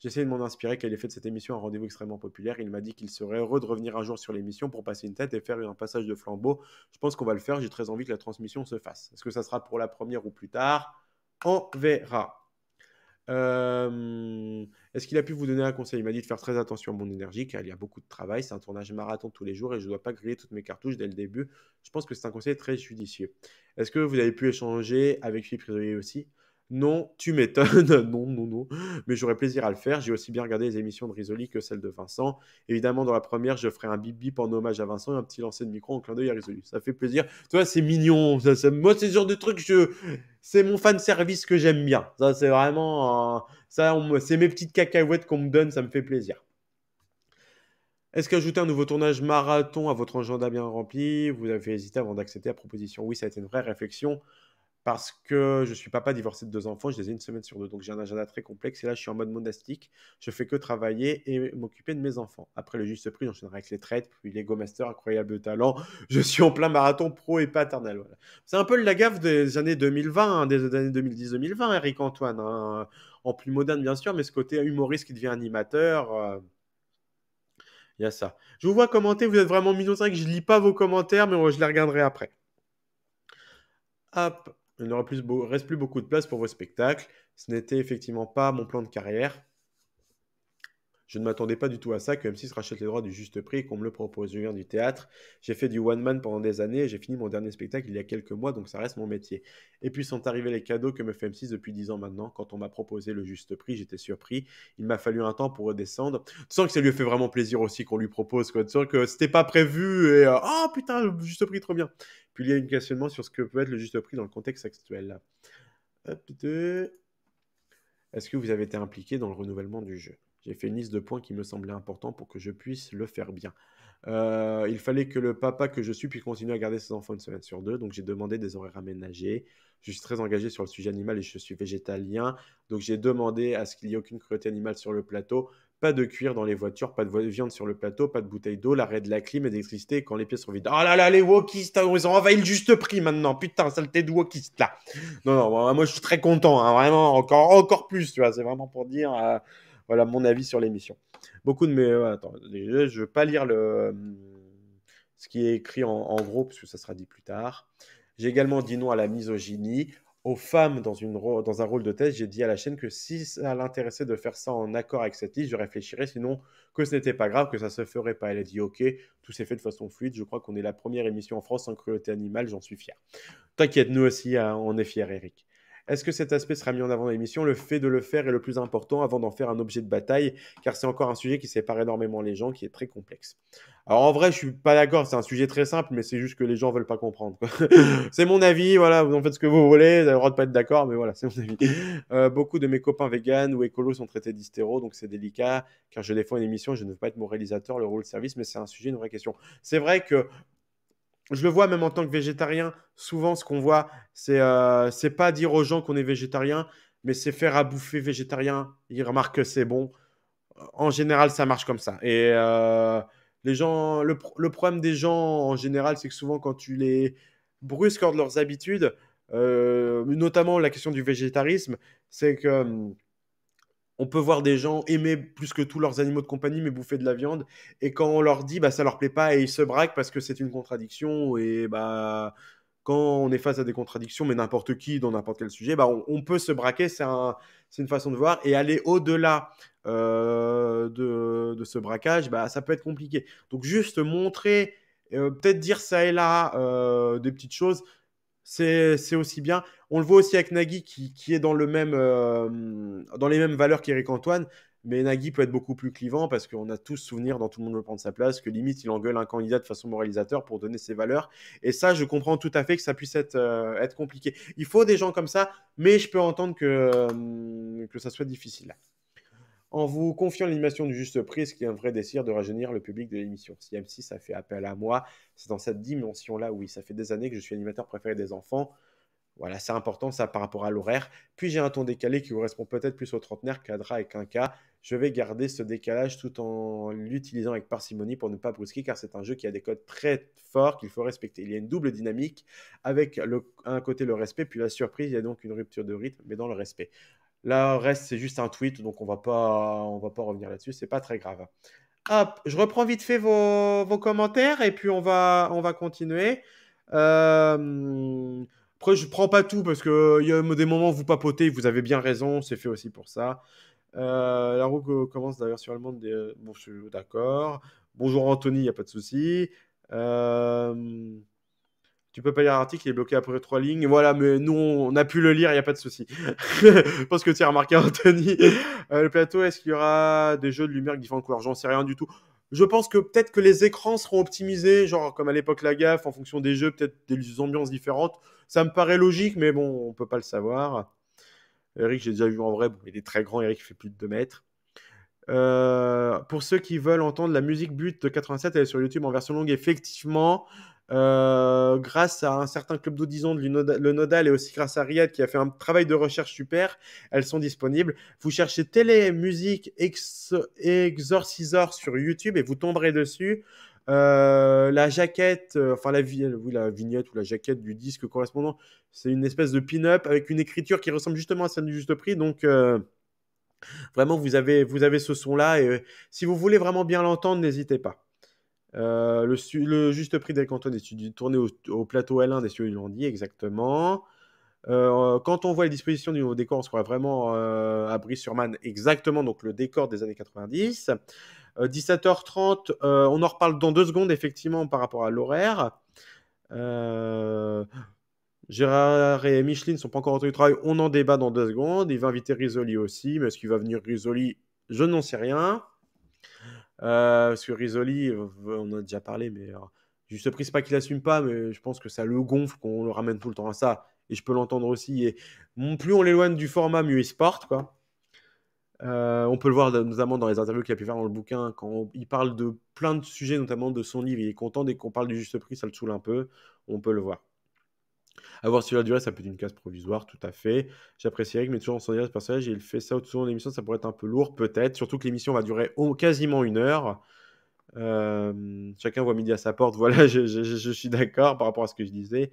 J'ai essayé de m'en inspirer car il a fait de cette émission un rendez-vous extrêmement populaire. Il m'a dit qu'il serait heureux de revenir un jour sur l'émission pour passer une tête et faire un passage de flambeau. Je pense qu'on va le faire. J'ai très envie que la transmission se fasse. Est-ce que ça sera pour la première ou plus tard? On verra. Euh, Est-ce qu'il a pu vous donner un conseil? Il m'a dit de faire très attention à mon énergie car il y a beaucoup de travail. C'est un tournage marathon tous les jours et je ne dois pas griller toutes mes cartouches dès le début. Je pense que c'est un conseil très judicieux. Est-ce que vous avez pu échanger avec Philippe Risolier aussi? Non, tu m'étonnes. Non, non, non. Mais j'aurais plaisir à le faire. J'ai aussi bien regardé les émissions de Risoli que celles de Vincent. Évidemment, dans la première, je ferai un bip bip en hommage à Vincent et un petit lancer de micro en clin d'œil à Risoli. Ça fait plaisir. Tu vois, c'est mignon. Moi, c'est ce genre de truc, c'est mon fan service que j'aime bien. Ça, c'est vraiment. C'est mes petites cacahuètes qu'on me donne, ça me fait plaisir. Est-ce qu'ajouter un nouveau tournage marathon à votre agenda bien rempli? Vous avez hésité avant d'accepter la proposition? Oui, ça a été une vraie réflexion parce que je suis papa divorcé de 2 enfants, je les ai une semaine sur 2. Donc j'ai un agenda très complexe et là je suis en mode monastique. Je fais que travailler et m'occuper de mes enfants. Après le juste prix, j'enchaînerai avec les traites, puis Lego Master, incroyable talent. Je suis en plein marathon pro et paternel. Voilà. C'est un peu le Lagaffe des années 2020, hein, des années 2010-2020, Eric Antoine. Hein. En plus moderne bien sûr, mais ce côté humoriste qui devient animateur, il y a ça. Je vous vois commenter, vous êtes vraiment mignon. C'est vrai que je lis pas vos commentaires, mais je les regarderai après. Hop, il ne reste plus beaucoup de place pour vos spectacles. Ce n'était effectivement pas mon plan de carrière. Je ne m'attendais pas du tout à ça, que M6 rachète les droits du juste prix et qu'on me le propose. Je viens du théâtre, j'ai fait du one-man pendant des années et j'ai fini mon dernier spectacle il y a quelques mois, donc ça reste mon métier. Et puis sont arrivés les cadeaux que me fait M6 depuis 10 ans maintenant. Quand on m'a proposé le juste prix, j'étais surpris. Il m'a fallu un temps pour redescendre. Tu sens que ça lui fait vraiment plaisir aussi qu'on lui propose, quoi. Tu sens que c'était pas prévu et oh putain, le juste prix, trop bien. Puis il y a un questionnement sur ce que peut être le juste prix dans le contexte actuel. Hop, est-ce que vous avez été impliqué dans le renouvellement du jeu? J'ai fait une liste de points qui me semblaient importants pour que je puisse le faire bien. Il fallait que le papa que je suis puisse continuer à garder ses enfants une semaine sur 2, donc j'ai demandé des horaires aménagés. Je suis très engagé sur le sujet animal et je suis végétalien, donc j'ai demandé à ce qu'il n'y ait aucune cruauté animale sur le plateau, pas de cuir dans les voitures, pas de viande sur le plateau, pas de bouteille d'eau, l'arrêt de la clim et d'électricité quand les pieds sont vides. Oh là là, les wokistes, ils ont envahi le juste prix maintenant, putain, saleté de wokistes là. Non, non, moi je suis très content, hein, vraiment, encore plus, tu vois, c'est vraiment pour dire, voilà, mon avis sur l'émission. Beaucoup de mes. Attends, je ne veux pas lire ce qui est écrit en gros, parce que ça sera dit plus tard. J'ai également dit non à la misogynie. Aux femmes dans un rôle de test, j'ai dit à la chaîne que si ça l'intéressait de faire ça en accord avec cette liste, je réfléchirais, sinon que ce n'était pas grave, que ça se ferait pas. Elle a dit ok, tout s'est fait de façon fluide. Je crois qu'on est la première émission en France sans cruauté animale, j'en suis fier. T'inquiète, nous aussi, hein, on est fiers, Eric. Est-ce que cet aspect sera mis en avant dans l'émission? Le fait de le faire est le plus important avant d'en faire un objet de bataille, car c'est encore un sujet qui sépare énormément les gens, qui est très complexe. Alors en vrai, je suis pas d'accord, c'est un sujet très simple, mais c'est juste que les gens veulent pas comprendre, quoi. C'est mon avis, voilà, vous en faites ce que vous voulez, vous avez le droit de pas être d'accord, mais voilà, c'est mon avis. Beaucoup de mes copains véganes ou écolos sont traités d'hystéro, donc c'est délicat, car je défends une émission, je ne veux pas être moralisateur, le rôle de service, mais c'est un sujet, une vraie question. C'est vrai que je le vois même en tant que végétarien. Souvent, ce qu'on voit, c'est pas dire aux gens qu'on est végétarien, mais c'est faire à bouffer végétarien. Ils remarquent que c'est bon. En général, ça marche comme ça. Et les gens, le problème des gens en général, c'est que souvent, quand tu les brusques hors de leurs habitudes, notamment la question du végétarisme, c'est que on peut voir des gens aimer plus que tous leurs animaux de compagnie, mais bouffer de la viande. Et quand on leur dit, bah, ça leur plaît pas et ils se braquent parce que c'est une contradiction. Et bah, quand on est face à des contradictions, mais n'importe qui, dans n'importe quel sujet, bah, on peut se braquer. C'est une façon de voir. Et aller au-delà de ce braquage, bah, ça peut être compliqué. Donc, juste montrer, peut-être dire ça et là des petites choses, c'est aussi bien. On le voit aussi avec Nagui qui est dans les mêmes valeurs qu'Éric Antoine. Mais Nagui peut être beaucoup plus clivant parce qu'on a tous souvenir, dans Tout le monde veut prendre sa place, que limite il engueule un candidat de façon moralisateur pour donner ses valeurs. Et ça, je comprends tout à fait que ça puisse être compliqué. Il faut des gens comme ça, mais je peux entendre que ça soit difficile. En vous confiant l'animation du juste prix, ce qui est un vrai désir de rajeunir le public de l'émission. Si M6 a fait appel à moi, c'est dans cette dimension-là, oui. Ça fait des années que je suis animateur préféré des enfants. Voilà, c'est important ça par rapport à l'horaire. Puis j'ai un ton décalé qui correspond peut-être plus aux trentenaires qu'Adra et Quinca. Je vais garder ce décalage tout en l'utilisant avec parcimonie pour ne pas brusquer, car c'est un jeu qui a des codes très forts qu'il faut respecter. Il y a une double dynamique avec un côté le respect, puis la surprise, il y a donc une rupture de rythme, mais dans le respect. Là, le reste, c'est juste un tweet, donc on va pas revenir là-dessus, c'est pas très grave. Hop, je reprends vite fait vos commentaires et puis on va continuer. Après, je prends pas tout parce que il y a des moments où vous papotez, vous avez bien raison, c'est fait aussi pour ça. La roue commence la version allemande. Bon, je suis d'accord. Bonjour Anthony, il n'y a pas de souci. Euh, Tu peux pas lire l'article, il est bloqué après 3 lignes. Voilà, mais nous, on a pu le lire, il n'y a pas de souci. Je pense que tu as remarqué, Anthony. Le plateau, est-ce qu'il y aura des jeux de lumière avec différentes couleurs? J'en sais rien du tout. Je pense que peut-être que les écrans seront optimisés, genre comme à l'époque la gaffe, en fonction des jeux, peut-être des ambiances différentes. Ça me paraît logique, mais bon, on peut pas le savoir. Eric, j'ai déjà vu en vrai, bon, il est très grand, Eric, il fait plus de 2 mètres. Pour ceux qui veulent entendre la musique but de 87, elle est sur YouTube en version longue, effectivement. Grâce à un certain club d'audition de le Nodal et aussi grâce à Riyad qui a fait un travail de recherche super, elles sont disponibles. Vous cherchez Télé Musique Exorcisor sur YouTube et vous tomberez dessus. La jaquette, enfin oui, la vignette ou la jaquette du disque correspondant, c'est une espèce de pin-up avec une écriture qui ressemble justement à celle du Juste Prix. Donc, vraiment, vous avez ce son-là. Et si vous voulez vraiment bien l'entendre, n'hésitez pas. Le Juste Prix d'El Canton est tourné au plateau L1 des studios du Landy, exactement. Quand on voit les dispositions du nouveau décor, on se croit vraiment à Brie-sur-Marne, exactement, donc le décor des années 90. 17h30, on en reparle dans 2 secondes, effectivement, par rapport à l'horaire. Euh, Gérard et Micheline ne sont pas encore rentrés du travail. On en débat dans 2 secondes. Il va inviter Risoli aussi. Mais est-ce qu'il va venir Risoli? Je n'en sais rien. Parce que Risoli, on en a déjà parlé, mais juste pris, c'est pas qu'il assume pas, mais je pense que ça le gonfle qu'on le ramène tout le temps à ça. Et je peux l'entendre aussi. Et plus on l'éloigne du format, mieux il se porte, quoi. On peut le voir notamment dans les interviews qu'il a pu faire dans le bouquin, quand il parle de plein de sujets, notamment de son livre. Il est content dès qu'on parle du juste prix, ça le saoule un peu. On peut le voir. À voir si la durée, ça peut être une case provisoire, tout à fait. J'apprécie Eric, mais toujours en son ce personnage, et il fait ça tout au long de l'émission, ça pourrait être un peu lourd, peut-être. Surtout que l'émission va durer quasiment 1 heure. Chacun voit midi à sa porte. Voilà, je suis d'accord par rapport à ce que je disais.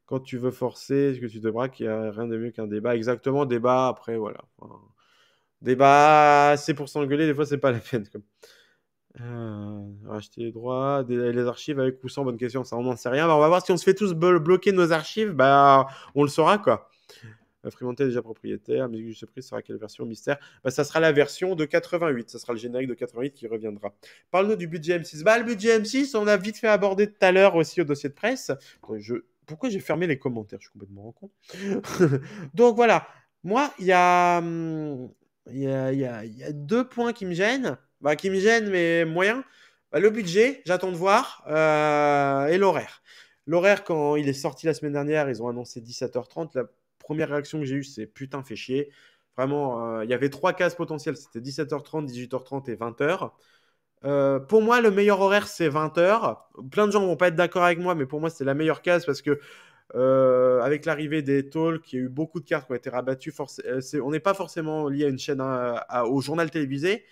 Quand tu veux forcer, est-ce que tu te braques? Il n'y a rien de mieux qu'un débat. Exactement, débat, après, voilà. Enfin, débat, c'est pour s'engueuler, des fois, c'est pas la peine. Racheter les droits, les archives avec ou sans, bonne question, ça on n'en sait rien. Bah, on va voir si on se fait tous bloquer nos archives, bah on le saura quoi. Fremantle est déjà propriétaire, musique du surprise sera quelle version mystère? Bah ça sera la version de 88, ça sera le générique de 88 qui reviendra. Parle-nous du budget M6. Bah le budget M6, on a vite fait aborder tout à l'heure aussi au dossier de presse. Pourquoi j'ai fermé les commentaires? Je suis complètement con. Donc voilà, moi il y a 2 points qui me gênent, bah, qui me gênent mais moyen. Bah, le budget, j'attends de voir, et l'horaire. L'horaire, quand il est sorti la semaine dernière, ils ont annoncé 17h30. La première réaction que j'ai eue, c'est putain, fait chier. Vraiment, il y avait 3 cases potentielles, c'était 17h30, 18h30 et 20h. Pour moi, le meilleur horaire, c'est 20h. Plein de gens vont pas être d'accord avec moi, mais pour moi, c'est la meilleure case parce que avec l'arrivée des talks, il y a eu beaucoup de cartes qui ont été rabattues. On n'est pas forcément lié à une chaîne, au journal télévisé.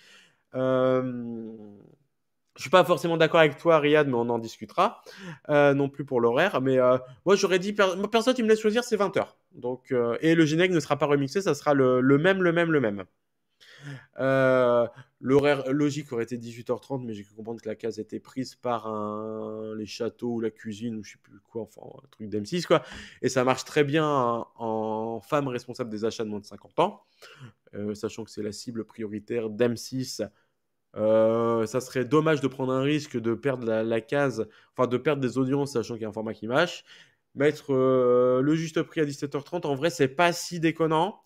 Je suis pas forcément d'accord avec toi, Riyad, mais on en discutera. Non plus pour l'horaire. Mais moi, j'aurais dit, personne qui me laisse choisir, c'est 20h. Donc, et le générique ne sera pas remixé, ça sera le même. L'horaire logique aurait été 18h30, mais j'ai cru comprendre que la case était prise par les châteaux ou la cuisine ou je sais plus quoi, enfin un truc d'M6 quoi. Et ça marche très bien en femme responsable des achats de moins de 50 ans, sachant que c'est la cible prioritaire d'M6. Ça serait dommage de prendre un risque de perdre la case, enfin de perdre des audiences, sachant qu'il y a un format qui mâche. Mettre le juste prix à 17h30, en vrai, c'est pas si déconnant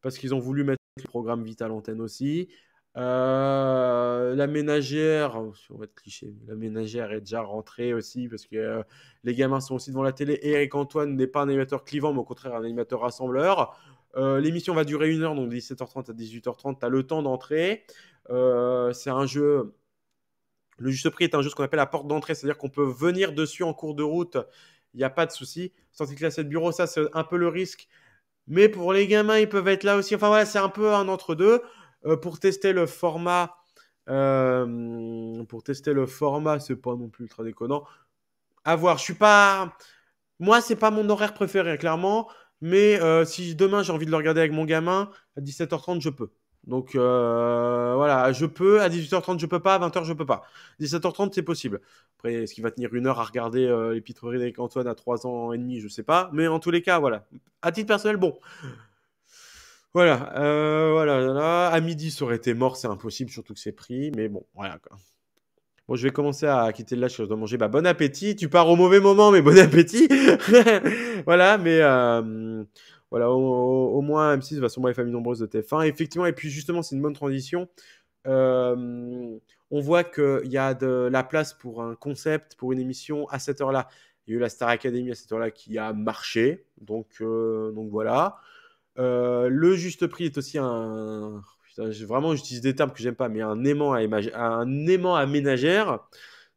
parce qu'ils ont voulu mettre le programme vite à l'antenne aussi. La ménagère, on va être cliché, la ménagère est déjà rentrée aussi parce que les gamins sont aussi devant la télé. Eric Antoine n'est pas un animateur clivant, mais au contraire un animateur rassembleur. L'émission va durer 1 heure, donc de 17h30 à 18h30, tu as le temps d'entrer. C'est un jeu. Le juste prix est un jeu ce qu'on appelle la porte d'entrée, c'est-à-dire qu'on peut venir dessus en cours de route, il n'y a pas de souci. Sortie classée de bureau, ça c'est un peu le risque. Mais pour les gamins, ils peuvent être là aussi. Enfin voilà, c'est un peu un entre-deux. Pour tester le format, c'est pas non plus ultra déconnant. À voir. Je suis pas. Moi, c'est pas mon horaire préféré, clairement. Mais si demain j'ai envie de le regarder avec mon gamin, à 17h30, je peux. Donc voilà, je peux. À 18h30, je peux pas. À 20h, je peux pas. 17h30, c'est possible. Après, est-ce qu'il va tenir une heure à regarder les pitreries d'Eric Antoine à 3 ans et demi? Je sais pas. Mais en tous les cas, voilà. À titre personnel, bon. Voilà, voilà. À midi, ça aurait été mort, c'est impossible, surtout que c'est pris. Mais bon, voilà quoi. Bon, je vais commencer à quitter le lâche, je dois manger. Bah, bon appétit. Tu pars au mauvais moment, mais bon appétit. Voilà, mais voilà, au moins M6 va sûrement les familles nombreuses de TF1. Effectivement, et puis justement, c'est une bonne transition. Euh, on voit qu'il y a de la place pour un concept, pour une émission à cette heure-là. Il y a eu la Star Academy à cette heure-là qui a marché. Donc voilà. Le juste prix est aussi un. Putain, vraiment, j'utilise des termes que j'aime pas, mais un aimant à ménagère.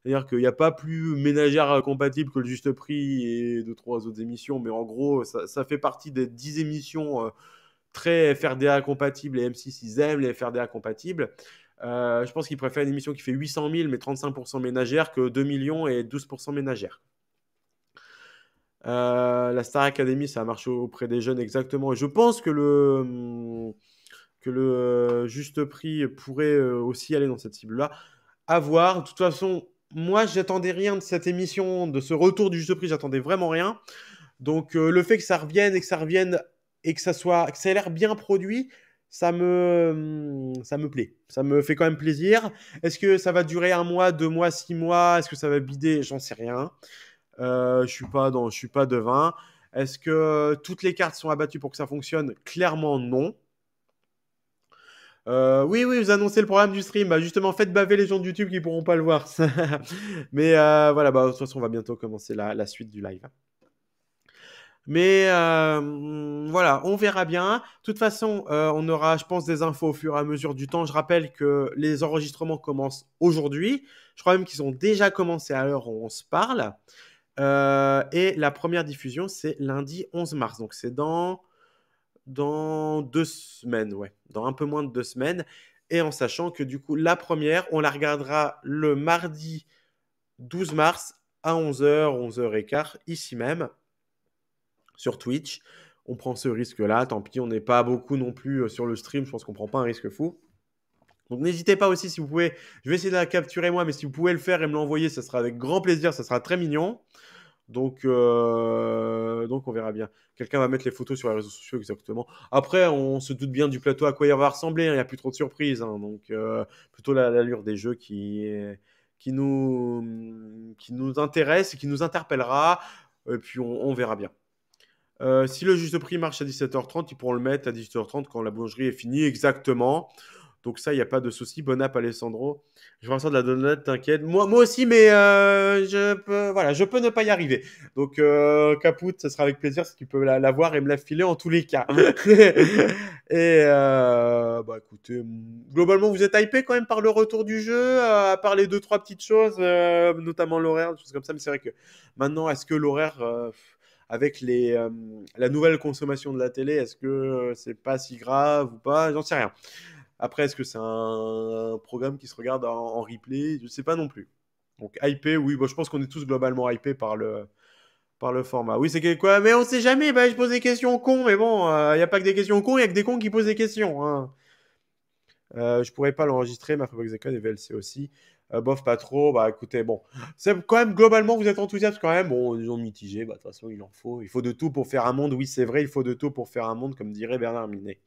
C'est-à-dire qu'il n'y a pas plus ménagère compatible que le juste prix et deux, trois autres émissions, mais en gros, ça fait partie des 10 émissions très FRDA compatibles et M6, ils aiment les FRDA compatibles. Je pense qu'ils préfèrent une émission qui fait 800 000 mais 35% ménagère que 2 millions et 12% ménagère. La Star Academy, ça a marché auprès des jeunes exactement. Et je pense que le juste prix pourrait aussi aller dans cette cible-là. À voir. De toute façon, moi, j'attendais rien de cette émission, de ce retour du juste prix, j'attendais vraiment rien. Donc, le fait que ça revienne et que ça revienne et que que ça ait l'air bien produit, ça me plaît. Ça me fait quand même plaisir. Est-ce que ça va durer 1 mois, 2 mois, 6 mois? Est-ce que ça va bider? J'en sais rien. Je suis pas devin. Est-ce que toutes les cartes sont abattues pour que ça fonctionne? Clairement non. Oui, oui, vous annoncez le programme du stream. Bah, justement, faites baver les gens de YouTube qui pourront pas le voir. Mais voilà, bah, de toute façon, on va bientôt commencer la suite du live. Mais voilà, on verra bien. De toute façon, on aura, je pense, des infos au fur et à mesure du temps. Je rappelle que les enregistrements commencent aujourd'hui. Je crois même qu'ils ont déjà commencé à l'heure où on se parle. Et la première diffusion, c'est lundi 11 mars. Donc, c'est dans 2 semaines, ouais. Dans un peu moins de 2 semaines. Et en sachant que du coup, la première, on la regardera le mardi 12 mars à 11h, 11h15, ici même, sur Twitch. On prend ce risque-là. Tant pis, on n'est pas beaucoup non plus sur le stream. Je pense qu'on ne prend pas un risque fou. Donc n'hésitez pas aussi si vous pouvez. Je vais essayer de la capturer moi, mais si vous pouvez le faire et me l'envoyer, ça sera avec grand plaisir. Ça sera très mignon. Donc on verra bien. Quelqu'un va mettre les photos sur les réseaux sociaux exactement. Après, on se doute bien du plateau à quoi il va ressembler. Il n'y a plus trop de surprises. Donc plutôt l'allure des jeux qui nous intéresse et qui nous interpellera. Et puis on verra bien. Si le juste prix marche à 17h30, ils pourront le mettre à 18h30 quand la boulangerie est finie exactement. Donc ça, il n'y a pas de souci. Bon app, Alessandro. Je vais ressortir de la donut, t'inquiète. Moi aussi, mais voilà, je peux ne pas y arriver. Donc, Capoute, ça sera avec plaisir si tu peux la voir et me la filer en tous les cas. Et bah écoutez, globalement, vous êtes hypé quand même par le retour du jeu, à part les deux, trois petites choses, notamment l'horaire, des choses comme ça. Mais c'est vrai que maintenant, est-ce que l'horaire, avec la nouvelle consommation de la télé, est-ce que c'est pas si grave ou pas? J'en sais rien. Après, est-ce que c'est un programme qui se regarde en replay? Je ne sais pas non plus. Donc, hypé, oui, bon, je pense qu'on est tous globalement hypés par le format. Oui, c'est quoi? Mais on sait jamais, bah, je pose des questions cons, mais bon, il n'y a pas que des questions cons, il y a que des cons qui posent des questions. Hein. Je pourrais pas l'enregistrer, ma Freebox Econ et VLC aussi. Bof, pas trop. Bah écoutez, bon. C'est quand même, globalement, vous êtes enthousiaste quand même. Bon, ils ont mitigé. Bah, de toute façon, il en faut. Il faut de tout pour faire un monde. Oui, c'est vrai, il faut de tout pour faire un monde, comme dirait Bernard Minet.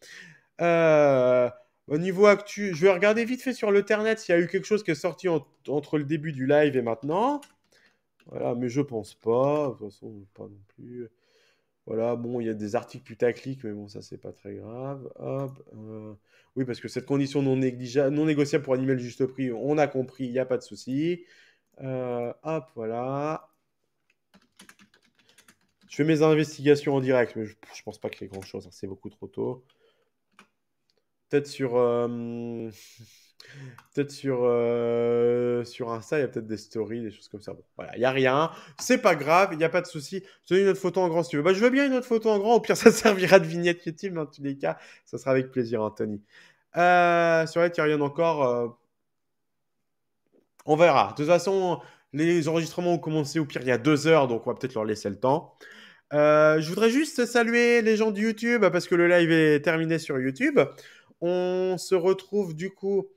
Euh, Au niveau actu, je vais regarder vite fait sur l'internet s'il y a eu quelque chose qui est sorti entre le début du live et maintenant. Voilà, mais je pense pas. De toute façon, pas non plus. Voilà, bon, il y a des articles putaclic, mais bon, ça, c'est pas très grave. Hop. Oui, parce que cette condition non négligeable, non négociable pour animer le juste prix, on a compris, il n'y a pas de souci. Hop, voilà. Je fais mes investigations en direct, mais je pense pas qu'il y ait grand-chose, hein, c'est beaucoup trop tôt. Peut-être sur, peut-être sur Insta, il y a peut-être des stories, des choses comme ça. Bon, voilà, il n'y a rien. C'est pas grave, il n'y a pas de souci. Je te donne une autre photo en grand si tu veux. Bah, je veux bien une autre photo en grand. Au pire, ça servira de vignette YouTube. Dans tous les cas, ça sera avec plaisir, Anthony. Sur la il n'y a rien encore. On verra. De toute façon, les enregistrements ont commencé au pire il y a 2 heures, donc on va peut-être leur laisser le temps. Je voudrais juste saluer les gens de YouTube parce que le live est terminé sur YouTube. On se retrouve du coup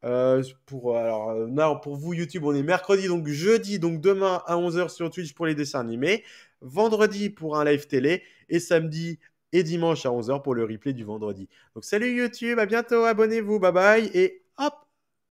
non, pour vous YouTube, on est mercredi, donc jeudi, donc demain à 11 heures sur Twitch pour les dessins animés, vendredi pour un live télé et samedi et dimanche à 11 heures pour le replay du vendredi. Donc salut YouTube, à bientôt, abonnez-vous, bye bye et